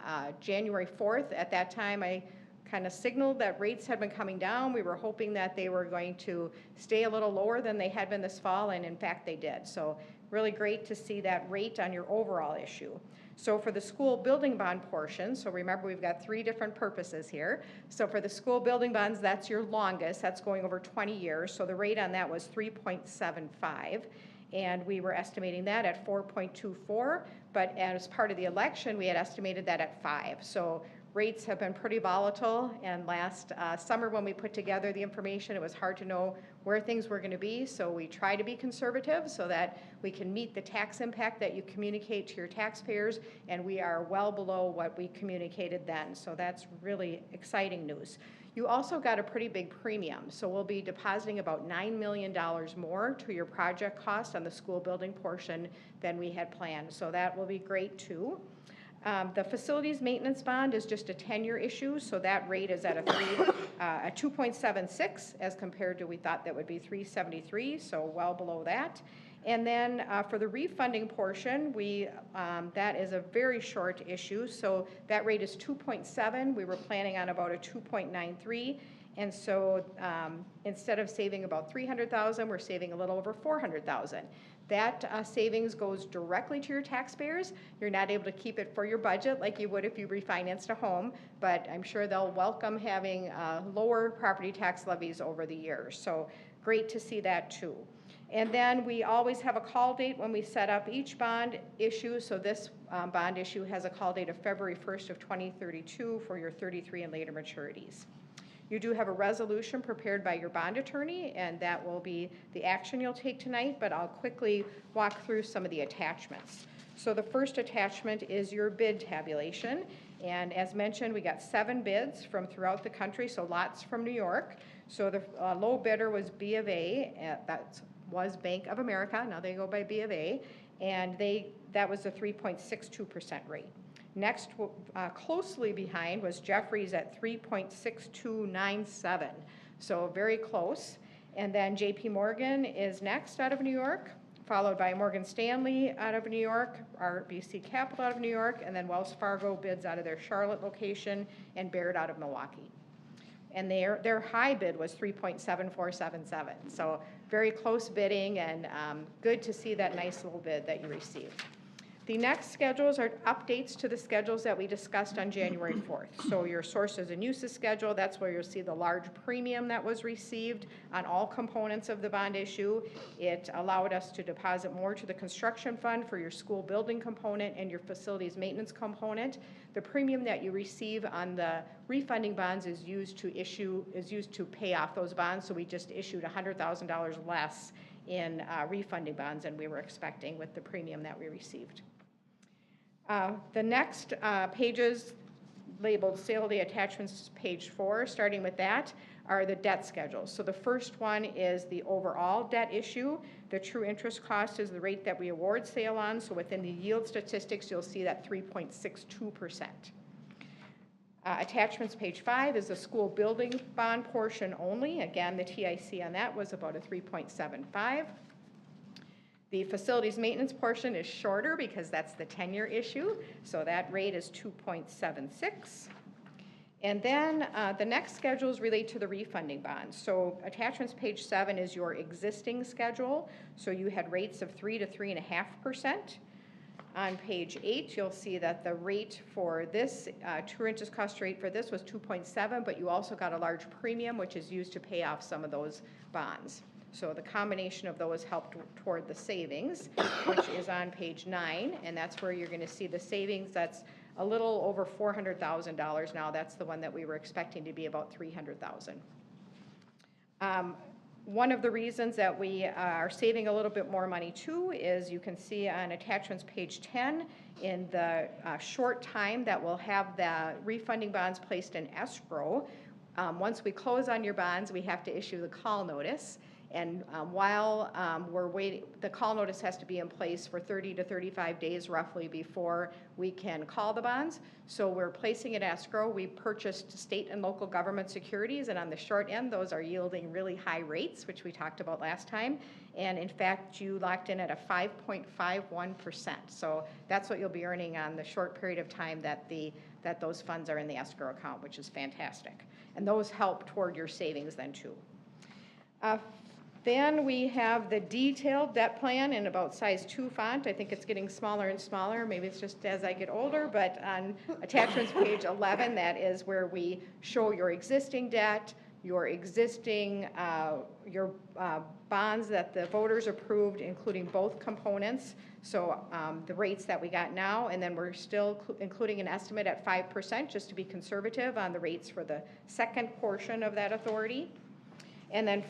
L: January 4th. At that time, I kind of signaled that rates had been coming down. We were hoping that they were going to stay a little lower than they had been this fall, and in fact they did. So really great to see that rate on your overall issue. So for the school building bond portion, so remember we've got 3 different purposes here. So for the school building bonds, that's your longest, that's going over 20 years. So the rate on that was 3.75. And we were estimating that at 4.24, but as part of the election, we had estimated that at 5. So Rates have been pretty volatile, and last summer when we put together the information, it was hard to know where things were going to be, so we try to be conservative so that we can meet the tax impact that you communicate to your taxpayers, and we are well below what we communicated then, so that's really exciting news. You also got a pretty big premium, so we'll be depositing about $9 million more to your project cost on the school building portion than we had planned, so that will be great too. The facilities maintenance bond is just a 10-year issue, so that rate is at a 2.76 as compared to we thought that would be 3.73, so well below that. And then for the refunding portion, that is a very short issue, so that rate is 2.7. We were planning on about a 2.93. And so instead of saving about $300,000, we're saving a little over $400,000. That savings goes directly to your taxpayers. You're not able to keep it for your budget like you would if you refinanced a home, but I'm sure they'll welcome having lower property tax levies over the years. So great to see that too. And then we always have a call date when we set up each bond issue. So this bond issue has a call date of February 1st of 2032 for your 33 and later maturities. You do have a resolution prepared by your bond attorney, and that will be the action you'll take tonight, but I'll quickly walk through some of the attachments. So the first attachment is your bid tabulation, and as mentioned, we got 7 bids from throughout the country, so lots from New York. So the low bidder was B of A, that was Bank of America, now they go by B of A, and that was a 3.62% rate. Next, closely behind was Jeffries at 3.6297, so very close. And then JP Morgan is next out of New York, followed by Morgan Stanley out of New York, RBC Capital out of New York, and then Wells Fargo bids out of their Charlotte location, and Baird out of Milwaukee. And their high bid was 3.7477, so very close bidding, and good to see that nice little bid that you received. The next schedules are updates to the schedules that we discussed on January 4th. So your sources and uses schedule, that's where you'll see the large premium that was received on all components of the bond issue. It allowed us to deposit more to the construction fund for your school building component and your facilities maintenance component. The premium that you receive on the refunding bonds is used to pay off those bonds. So we just issued $100,000 less in refunding bonds than we were expecting with the premium that we received. The next pages labeled Sale of the Attachments, page 4, starting with that, are the debt schedules. So the first one is the overall debt issue. The true interest cost is the rate that we award sale on. So within the yield statistics, you'll see that 3.62%. Attachments, page 5, is the school building bond portion only. Again, the TIC on that was about a 3.75. The facilities maintenance portion is shorter because that's the 10-year issue, so that rate is 2.76. And then the next schedules relate to the refunding bonds. So attachments, page 7, is your existing schedule. So you had rates of 3 to 3.5%. On page 8, you'll see that the rate for this, true interest cost rate for this was 2.7, but you also got a large premium, which is used to pay off some of those bonds. So the combination of those helped toward the savings, which is on page 9, and that's where you're going to see the savings. That's a little over $400,000 now. That's the one that we were expecting to be about $300,000. One of the reasons that we are saving a little bit more money too is you can see on attachments page 10, in the short time that we'll have the refunding bonds placed in escrow. Once we close on your bonds, we have to issue the call notice. And while we're waiting, the call notice has to be in place for 30 to 35 days roughly before we can call the bonds. So we're placing it escrow. We purchased state and local government securities, and on the short end, those are yielding really high rates, which we talked about last time. And in fact, you locked in at a 5.51%. So that's what you'll be earning on the short period of time that those funds are in the escrow account, which is fantastic. And those help toward your savings then too. Then we have the detailed debt plan in about size 2 font. I think it's getting smaller and smaller. Maybe it's just as I get older, but on attachments page 11, that is where we show your existing debt, your existing, your bonds that the voters approved, including both components. So the rates that we got now, and then we're still including an estimate at 5%, just to be conservative on the rates for the second portion of that authority. And then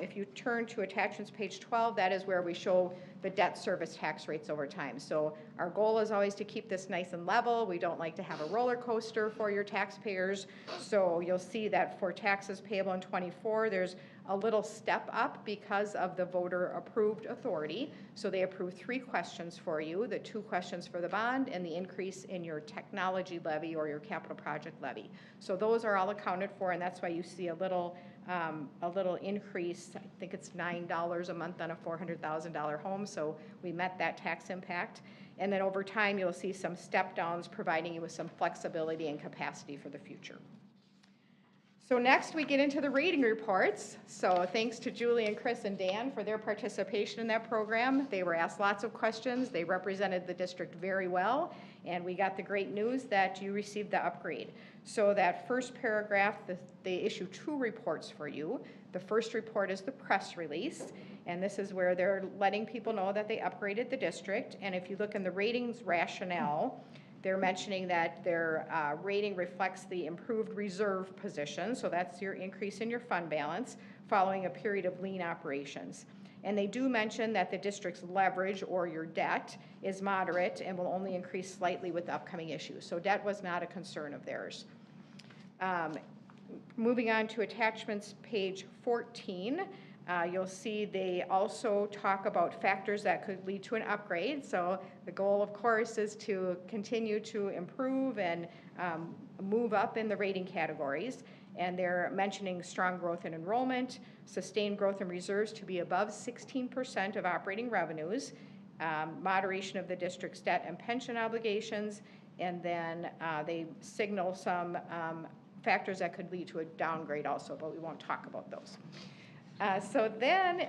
L: if you turn to attachments page 12, that is where we show the debt service tax rates over time. So our goal is always to keep this nice and level. We don't like to have a roller coaster for your taxpayers. So you'll see that for taxes payable in 24, there's a little step up because of the voter approved authority. So they approved 3 questions for you, the 2 questions for the bond and the increase in your technology levy or your capital project levy. So those are all accounted for, and that's why you see a little increase. I think it's $9 a month on a $400,000 home, so we met that tax impact. And then over time, you'll see some step downs, providing you with some flexibility and capacity for the future. So next we get into the rating reports. So thanks to Julie and Chris and Dan for their participation in that program. They were asked lots of questions. They represented the district very well, and we got the great news that you received the upgrade. So that first paragraph, they issue 2 reports for you. The first report is the press release, and this is where they're letting people know that they upgraded the district. And if you look in the ratings rationale, they're mentioning that their rating reflects the improved reserve position, so that's your increase in your fund balance following a period of lean operations. And they do mention that the district's leverage or your debt is moderate and will only increase slightly with upcoming issues. So debt was not a concern of theirs. Moving on to attachments page 14, you'll see they also talk about factors that could lead to an upgrade. So the goal, of course, is to continue to improve and move up in the rating categories. And they're mentioning strong growth in enrollment, sustained growth in reserves to be above 16% of operating revenues, moderation of the district's debt and pension obligations, and then they signal some factors that could lead to a downgrade also, but we won't talk about those. So then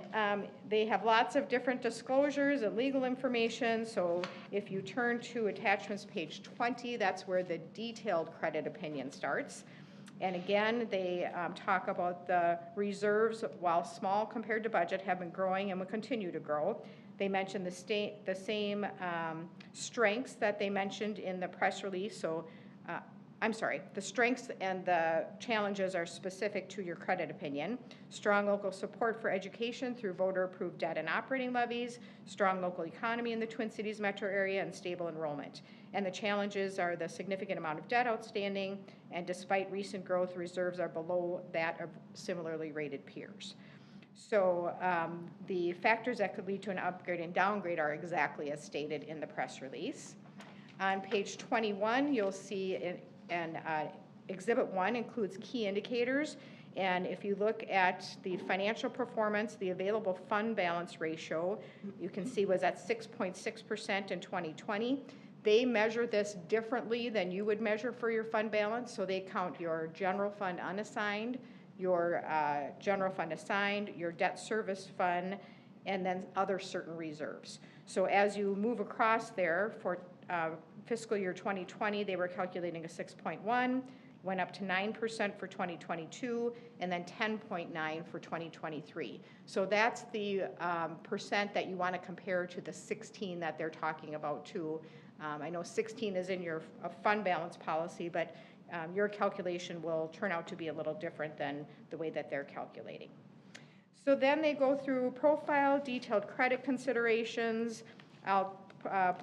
L: they have lots of different disclosures and legal information. So if you turn to attachments page 20, that's where the detailed credit opinion starts. And again, they talk about the reserves, while small compared to budget, have been growing and will continue to grow. They mention the same strengths that they mentioned in the press release. So I'm sorry, the strengths and the challenges are specific to your credit opinion. Strong local support for education through voter-approved debt and operating levies, strong local economy in the Twin Cities metro area, and stable enrollment. And the challenges are the significant amount of debt outstanding, and despite recent growth, reserves are below that of similarly rated peers. So the factors that could lead to an upgrade and downgrade are exactly as stated in the press release. On page 21, you'll see Exhibit 1 includes key indicators, and if you look at the financial performance, the available fund balance ratio, you can see was at 6.6% in 2020. They measure this differently than you would measure for your fund balance, so they count your general fund unassigned, your general fund assigned, your debt service fund, and then other certain reserves. So as you move across there for fiscal year 2020, they were calculating a 6.1, went up to 9% for 2022, and then 10.9 for 2023. So that's the percent that you want to compare to the 16 that they're talking about too. I know 16 is in your fund balance policy, but your calculation will turn out to be a little different than the way that they're calculating. So then they go through profile, detailed credit considerations. I'll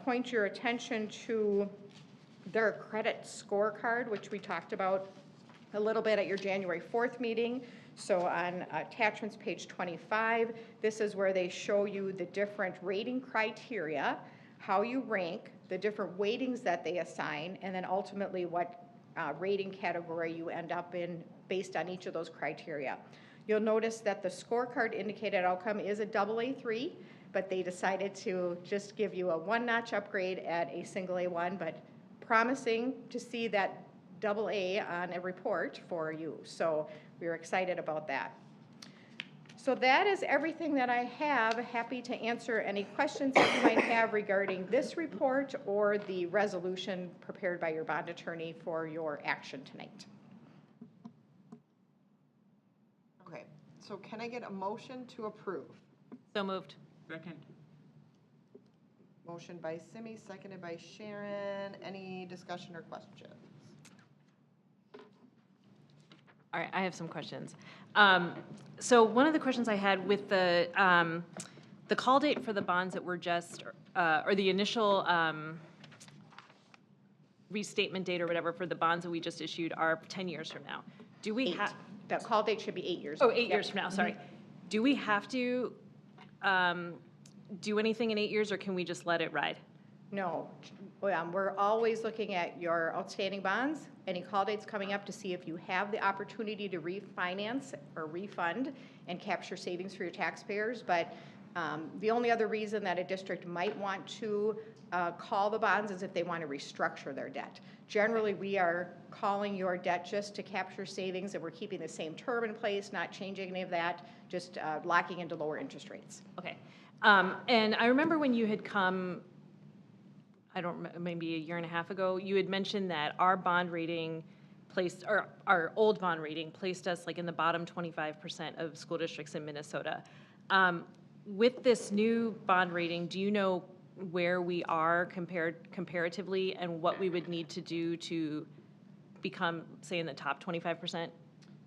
L: point your attention to their credit scorecard, which we talked about a little bit at your January 4th meeting. So on attachments page 25, this is where they show you the different rating criteria, how you rank, the different weightings that they assign, and then ultimately what rating category you end up in based on each of those criteria. You'll notice that the scorecard indicated outcome is a AA3, but they decided to just give you a 1-notch upgrade at a single A1, but promising to see that AA on a report for you. So we're excited about that. So that is everything that I have. Happy to answer any questions that you might have regarding this report or the resolution prepared by your bond attorney for your action tonight.
B: So can I get a motion to approve?
K: So moved.
D: Second.
B: Motion by Simi, seconded by Sharon. Any discussion or questions?
K: All right, I have some questions. So one of the questions I had with the call date for the bonds that were just, or the initial restatement date or whatever for the bonds that we just issued are 10 years from now. Do we have?
L: The call date should be 8 years.
K: Oh, 8 years from now, sorry. Do we have to do anything in 8 years, or can we just let it ride?
L: No, we're always looking at your outstanding bonds, any call dates coming up to see if you have the opportunity to refinance or refund and capture savings for your taxpayers. But the only other reason that a district might want to call the bonds is if they want to restructure their debt. Generally, we are calling your debt just to capture savings, and we're keeping the same term in place, not changing any of that, just locking into lower interest rates.
K: Okay. And I remember when you had come, I don't remember, maybe a year and a half ago, you had mentioned that our bond rating placed, or our old bond rating placed us like in the bottom 25% of school districts in Minnesota. With this new bond rating, do you know where we are comparatively and what we would need to do to become, say, in the top 25%?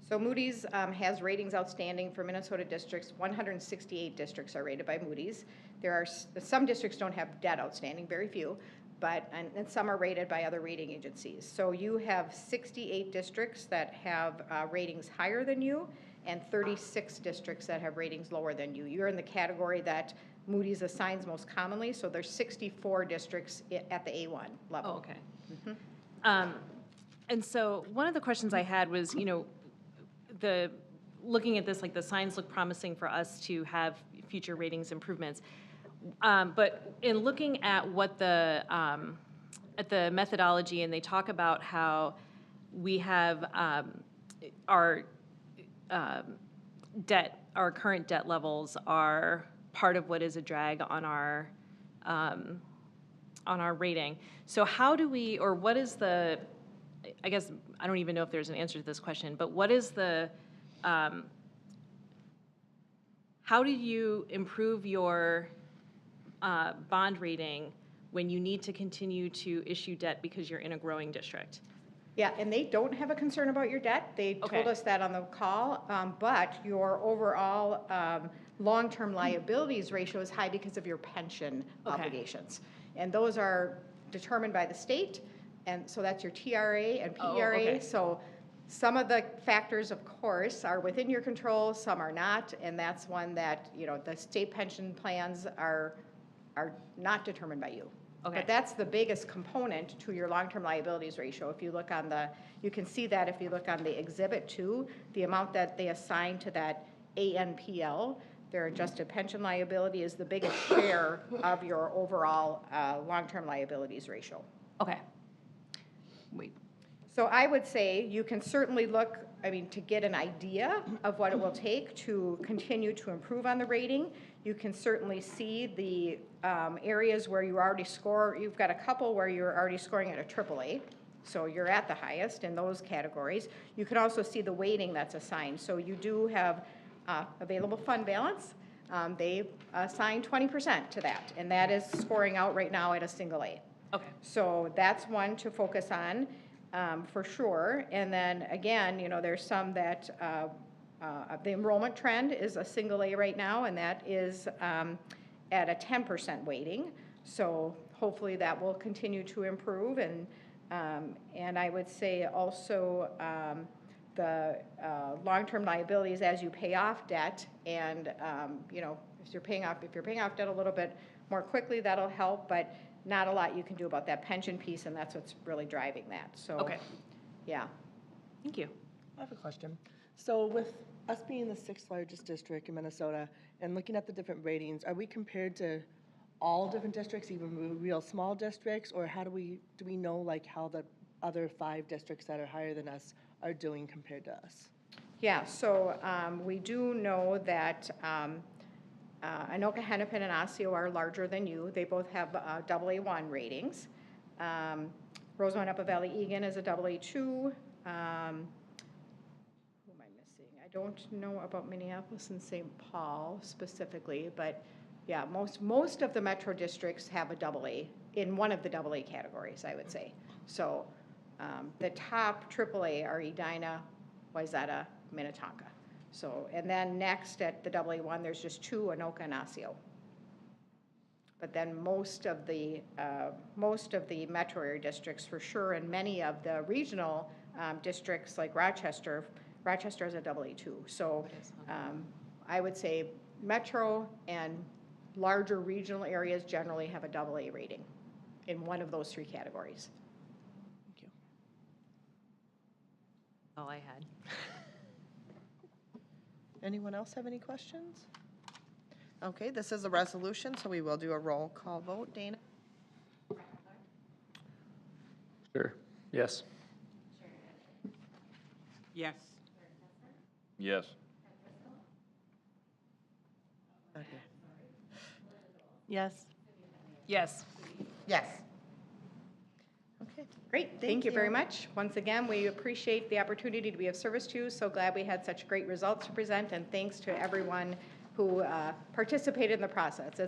L: So Moody's has ratings outstanding for Minnesota districts. 168 districts are rated by Moody's. There are some districts don't have debt outstanding, very few, but and some are rated by other rating agencies. So you have 68 districts that have ratings higher than you, and 36 districts that have ratings lower than you. You're in the category that Moody's assigns most commonly. So there's 64 districts at the A1 level.
K: Oh, okay. And so one of the questions I had was, you know, looking at this, like the signs look promising for us to have future ratings improvements. But in looking at what at the methodology, and they talk about how we have our current debt levels are part of what is a drag on our rating. So how do we, or what is the, I guess, I don't even know if there's an answer to this question, but what is the, how do you improve your bond rating when you need to continue to issue debt because you're in a growing district?
L: Yeah, and they don't have a concern about your debt. They told us that on the call, but your overall long-term liabilities ratio is high because of your pension obligations. And those are determined by the state, and so that's your TRA and PRA. So some of the factors, of course, are within your control, some are not, and that's one that, you know, the state pension plans are not determined by you. But that's the biggest component to your long-term liabilities ratio. If you look on you can see that if you look on the Exhibit 2, the amount that they assign to that ANPL, their adjusted pension liability, is the biggest share of your overall long-term liabilities ratio.
K: Okay. Wait.
L: So I would say you can certainly look, I mean, to get an idea of what it will take to continue to improve on the rating. You can certainly see the areas where you already score. You've got a couple where you're already scoring at a AAA, so you're at the highest in those categories. You can also see the weighting that's assigned. So you do have available fund balance. They assign 20% to that, and that is scoring out right now at a single A.
K: Okay.
L: So that's one to focus on for sure. And then again, you know, there's some that the enrollment trend is a single A right now, and that is at a 10% weighting. So hopefully that will continue to improve. And I would say also the long-term liabilities as you pay off debt, and you know, if you're paying off debt a little bit more quickly, that'll help. But not a lot you can do about that pension piece, and that's what's really driving that. So, yeah.
K: Thank you.
M: I have a question. So with us being the 6th largest district in Minnesota and looking at the different ratings, are we compared to all different districts, even real small districts, or how do we know like how the other 5 districts that are higher than us are doing compared to us?
L: Yeah, so we do know that Anoka, Hennepin, and Osseo are larger than you. They both have AA1 ratings. Rosemont, Upper Valley, Egan is a AA2. Who am I missing? I don't know about Minneapolis and St. Paul specifically, but yeah, most of the metro districts have a AA in one of the AA categories, I would say. So the top AAA are Edina, Wayzata, Minnetonka. So, and then next at the AA1, there's just 2, Anoka and Osseo. But then most of the metro area districts for sure, and many of the regional districts like Rochester is a AA too. So I would say metro and larger regional areas generally have a AA rating in one of those 3 categories.
K: Thank you. All I had.
B: Anyone else have any questions? Okay, this is a resolution, so we will do a roll call vote. Dana?
H: Sure. Yes.
D: Yes.
N: Yes.
B: Okay.
K: Yes. Yes.
B: Yes. Okay.
L: Great, thank you very much. Once again, we appreciate the opportunity to be of service to you. So glad we had such great results to present, and thanks to everyone who participated in the process.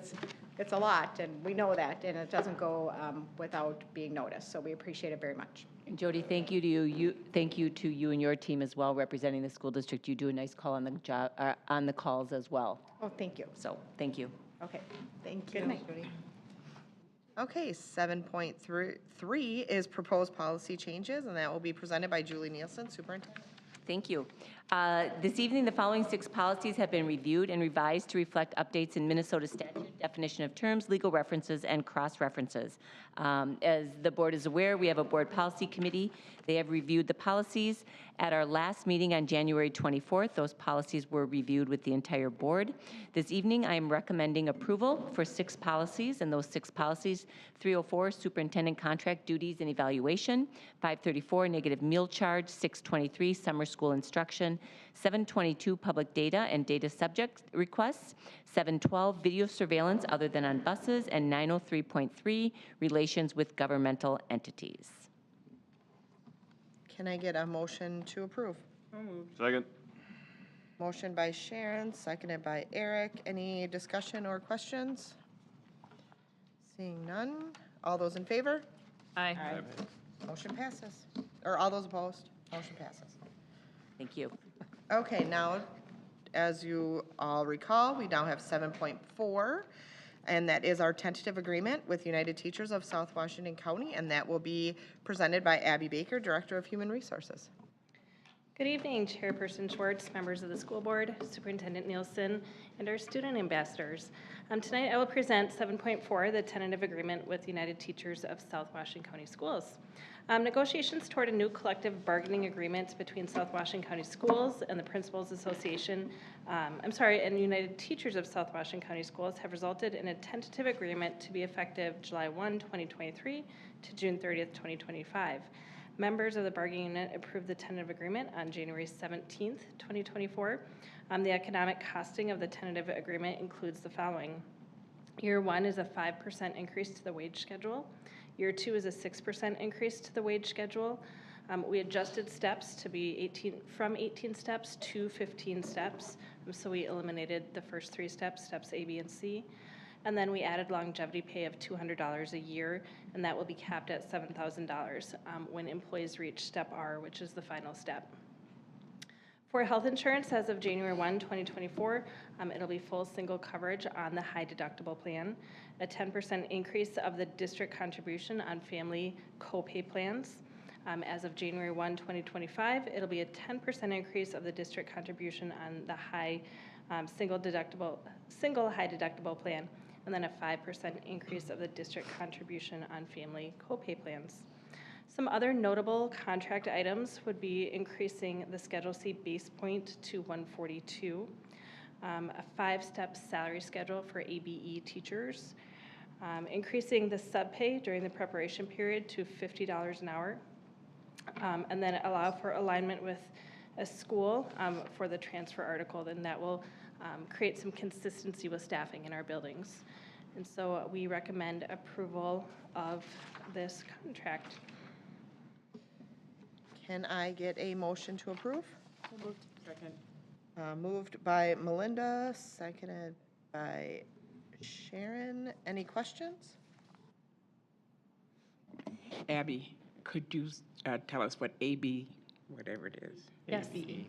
L: It's a lot, and we know that, and it doesn't go without being noticed. So we appreciate it very much.
E: And Jody, thank you to you. Thank you to you and your team as well, representing the school district. You do a nice call on the job on the calls as well.
L: Oh, thank you.
E: So thank you.
L: Okay, thank you.
B: Good night, Judy. Okay, 7.3 is proposed policy changes, and that will be presented by Julie Nielsen, Superintendent.
E: Thank you. This evening, the following 6 policies have been reviewed and revised to reflect updates in Minnesota statute, definition of terms, legal references, and cross-references. As the board is aware, we have a board policy committee. They have reviewed the policies. At our last meeting on January 24th, those policies were reviewed with the entire board. This evening, I am recommending approval for 6 policies, and those 6 policies: 304, superintendent contract duties and evaluation; 534, negative meal charge; 623, summer school instruction; 722, public data and data subject requests; 712, video surveillance other than on buses; and 903.3, relations with governmental entities.
B: Can I get a motion to approve?
N: Second.
B: Motion by Sharon, seconded by Eric. Any discussion or questions? Seeing none. All those in favor?
K: Aye.
B: Motion passes. Or all those opposed? Motion passes.
E: Thank you.
B: Okay, now, as you all recall, we now have 7.4, and that is our tentative agreement with United Teachers of South Washington County, and that will be presented by Abby Baker, Director of Human Resources.
O: Good evening, Chairperson Schwartz, members of the school board, Superintendent Nielsen, and our student ambassadors. Tonight I will present 7.4, the tentative agreement with United Teachers of South Washington County Schools. Negotiations toward a new collective bargaining agreement between South Washington County Schools and the Principals Association, and United Teachers of South Washington County Schools have resulted in a tentative agreement to be effective July 1, 2023 to June 30th, 2025. Members of the bargaining unit approved the tentative agreement on January 17th, 2024. The economic costing of the tentative agreement includes the following. Year 1 is a 5% increase to the wage schedule. Year 2 is a 6% increase to the wage schedule. We adjusted steps to be from 18 steps to 15 steps. So we eliminated the first 3 steps, steps A, B, and C. And then we added longevity pay of $200 a year, and that will be capped at $7,000 when employees reach step R, which is the final step. For health insurance, as of January 1, 2024, it'll be full single coverage on the high deductible plan, a 10% increase of the district contribution on family copay plans. As of January 1, 2025, it'll be a 10% increase of the district contribution on the high single high deductible plan, and then a 5% increase of the district contribution on family copay plans. Some other notable contract items would be increasing the Schedule C base point to 142, a 5-step salary schedule for ABE teachers, increasing the subpay during the preparation period to $50 an hour, and then allow for alignment with a school for the transfer article, and that will create some consistency with staffing in our buildings. And so we recommend approval of this contract.
B: Can I get a motion to approve?
D: Second.
B: Moved by Melinda, seconded by Sharon. Any questions?
D: Abby, could you tell us what AB, whatever it is?
O: Yes.
D: ABE.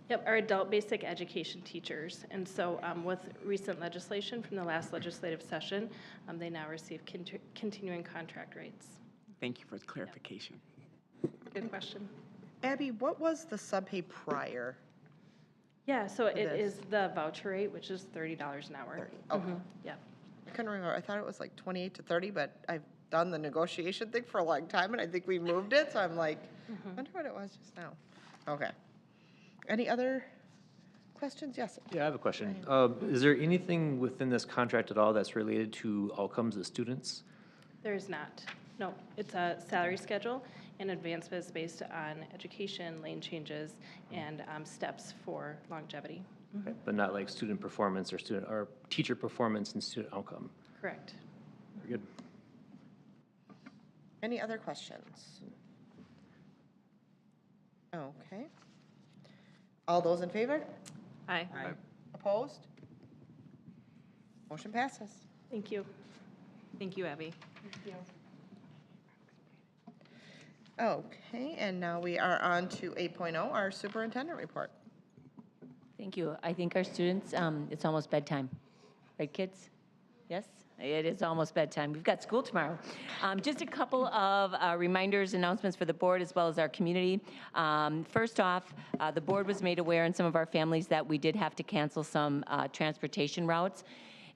O: Yep, our adult basic education teachers. And so with recent legislation from the last legislative session, they now receive continuing contract rates.
D: Thank you for the clarification.
O: Good question.
B: Abby, what was the subpay prior?
O: Yeah, so it
B: this?
O: is the voucher rate, which is $30 an hour.
B: 30. Okay.
O: Yeah.
B: I couldn't remember. I thought it was like 28 to 30, but I've done the negotiation thing for a long time, and I think we moved it, so I'm like, I wonder what it was just now. Okay. Any other questions? Yes.
H: Yeah, I have a question. Is there anything within this contract at all that's related to outcomes of students?
O: There is not. No, it's a salary schedule and advancements based on education, lane changes, and steps for longevity.
H: Okay, but not like student performance or teacher performance and student outcome?
O: Correct.
H: Very good.
B: Any other questions? Okay. All those in favor?
K: Aye.
B: Opposed? Motion passes.
O: Thank you.
K: Thank you, Abby.
B: Okay, and now we are on to 8.0, our superintendent report.
E: Thank you. I think our students, it's almost bedtime. Right, kids? Yes? It is almost bedtime. We've got school tomorrow. Just a couple of reminders, announcements for the board as well as our community. First off, the board was made aware in some of our families that we did have to cancel some transportation routes.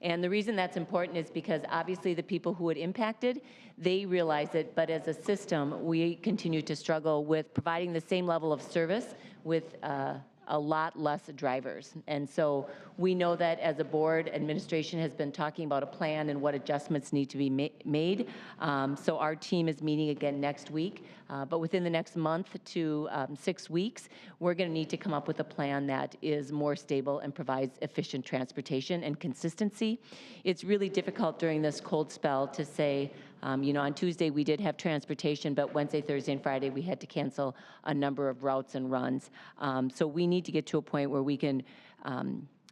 E: And the reason that's important is because obviously the people who it impacted, they realize it, but as a system, we continue to struggle with providing the same level of service with a lot less drivers. And so we know that as a board, administration has been talking about a plan and what adjustments need to be made. So our team is meeting again next week, but within the next month to 6 weeks, we're gonna need to come up with a plan that is more stable and provides efficient transportation and consistency. It's really difficult during this cold spell to say, you know, on Tuesday we did have transportation, but Wednesday, Thursday, and Friday we had to cancel a number of routes and runs. So we need to get to a point where we can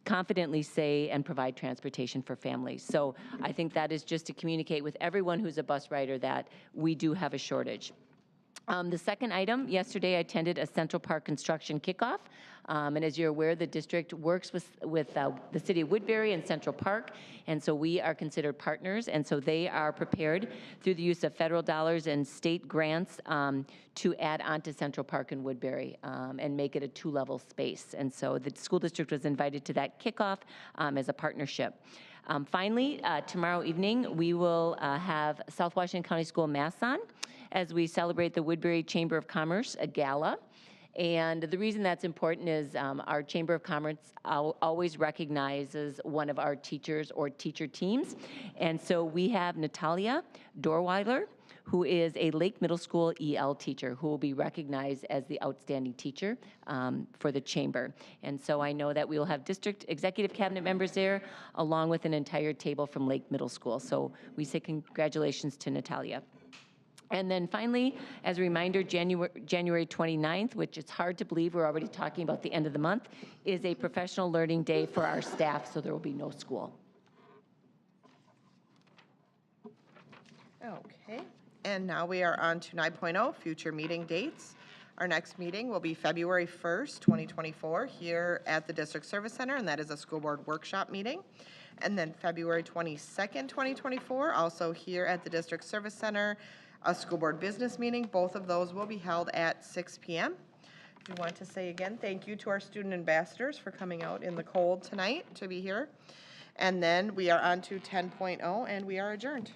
E: confidently say and provide transportation for families. So I think that is just to communicate with everyone who's a bus rider that we do have a shortage. The second item, yesterday I attended a Central Park construction kickoff. And as you're aware, the district works with the city of Woodbury and Central Park, and so we are considered partners, and so they are prepared through the use of federal dollars and state grants to add on to Central Park in Woodbury and make it a 2-level space. And so the school district was invited to that kickoff as a partnership. Finally, tomorrow evening, we will have South Washington County School Mass on as we celebrate the Woodbury Chamber of Commerce, a gala. And the reason that's important is our Chamber of Commerce always recognizes one of our teachers or teacher teams. And so we have Natalia Dorweiler, who is a Lake Middle School EL teacher who will be recognized as the outstanding teacher for the chamber. And so I know that we will have district executive cabinet members there along with an entire table from Lake Middle School. So we say congratulations to Natalia. And then finally, as a reminder, January 29th, which it's hard to believe we're already talking about the end of the month, is a professional learning day for our staff, so there will be no school.
B: Okay, and now we are on to 9.0, future meeting dates. Our next meeting will be February 1st, 2024, here at the District Service Center, and that is a school board workshop meeting. And then February 22nd, 2024, also here at the District Service Center, a school board business meeting. Both of those will be held at 6 p.m. We want to say again, thank you to our student ambassadors for coming out in the cold tonight to be here. And then we are on to 10.0, and we are adjourned.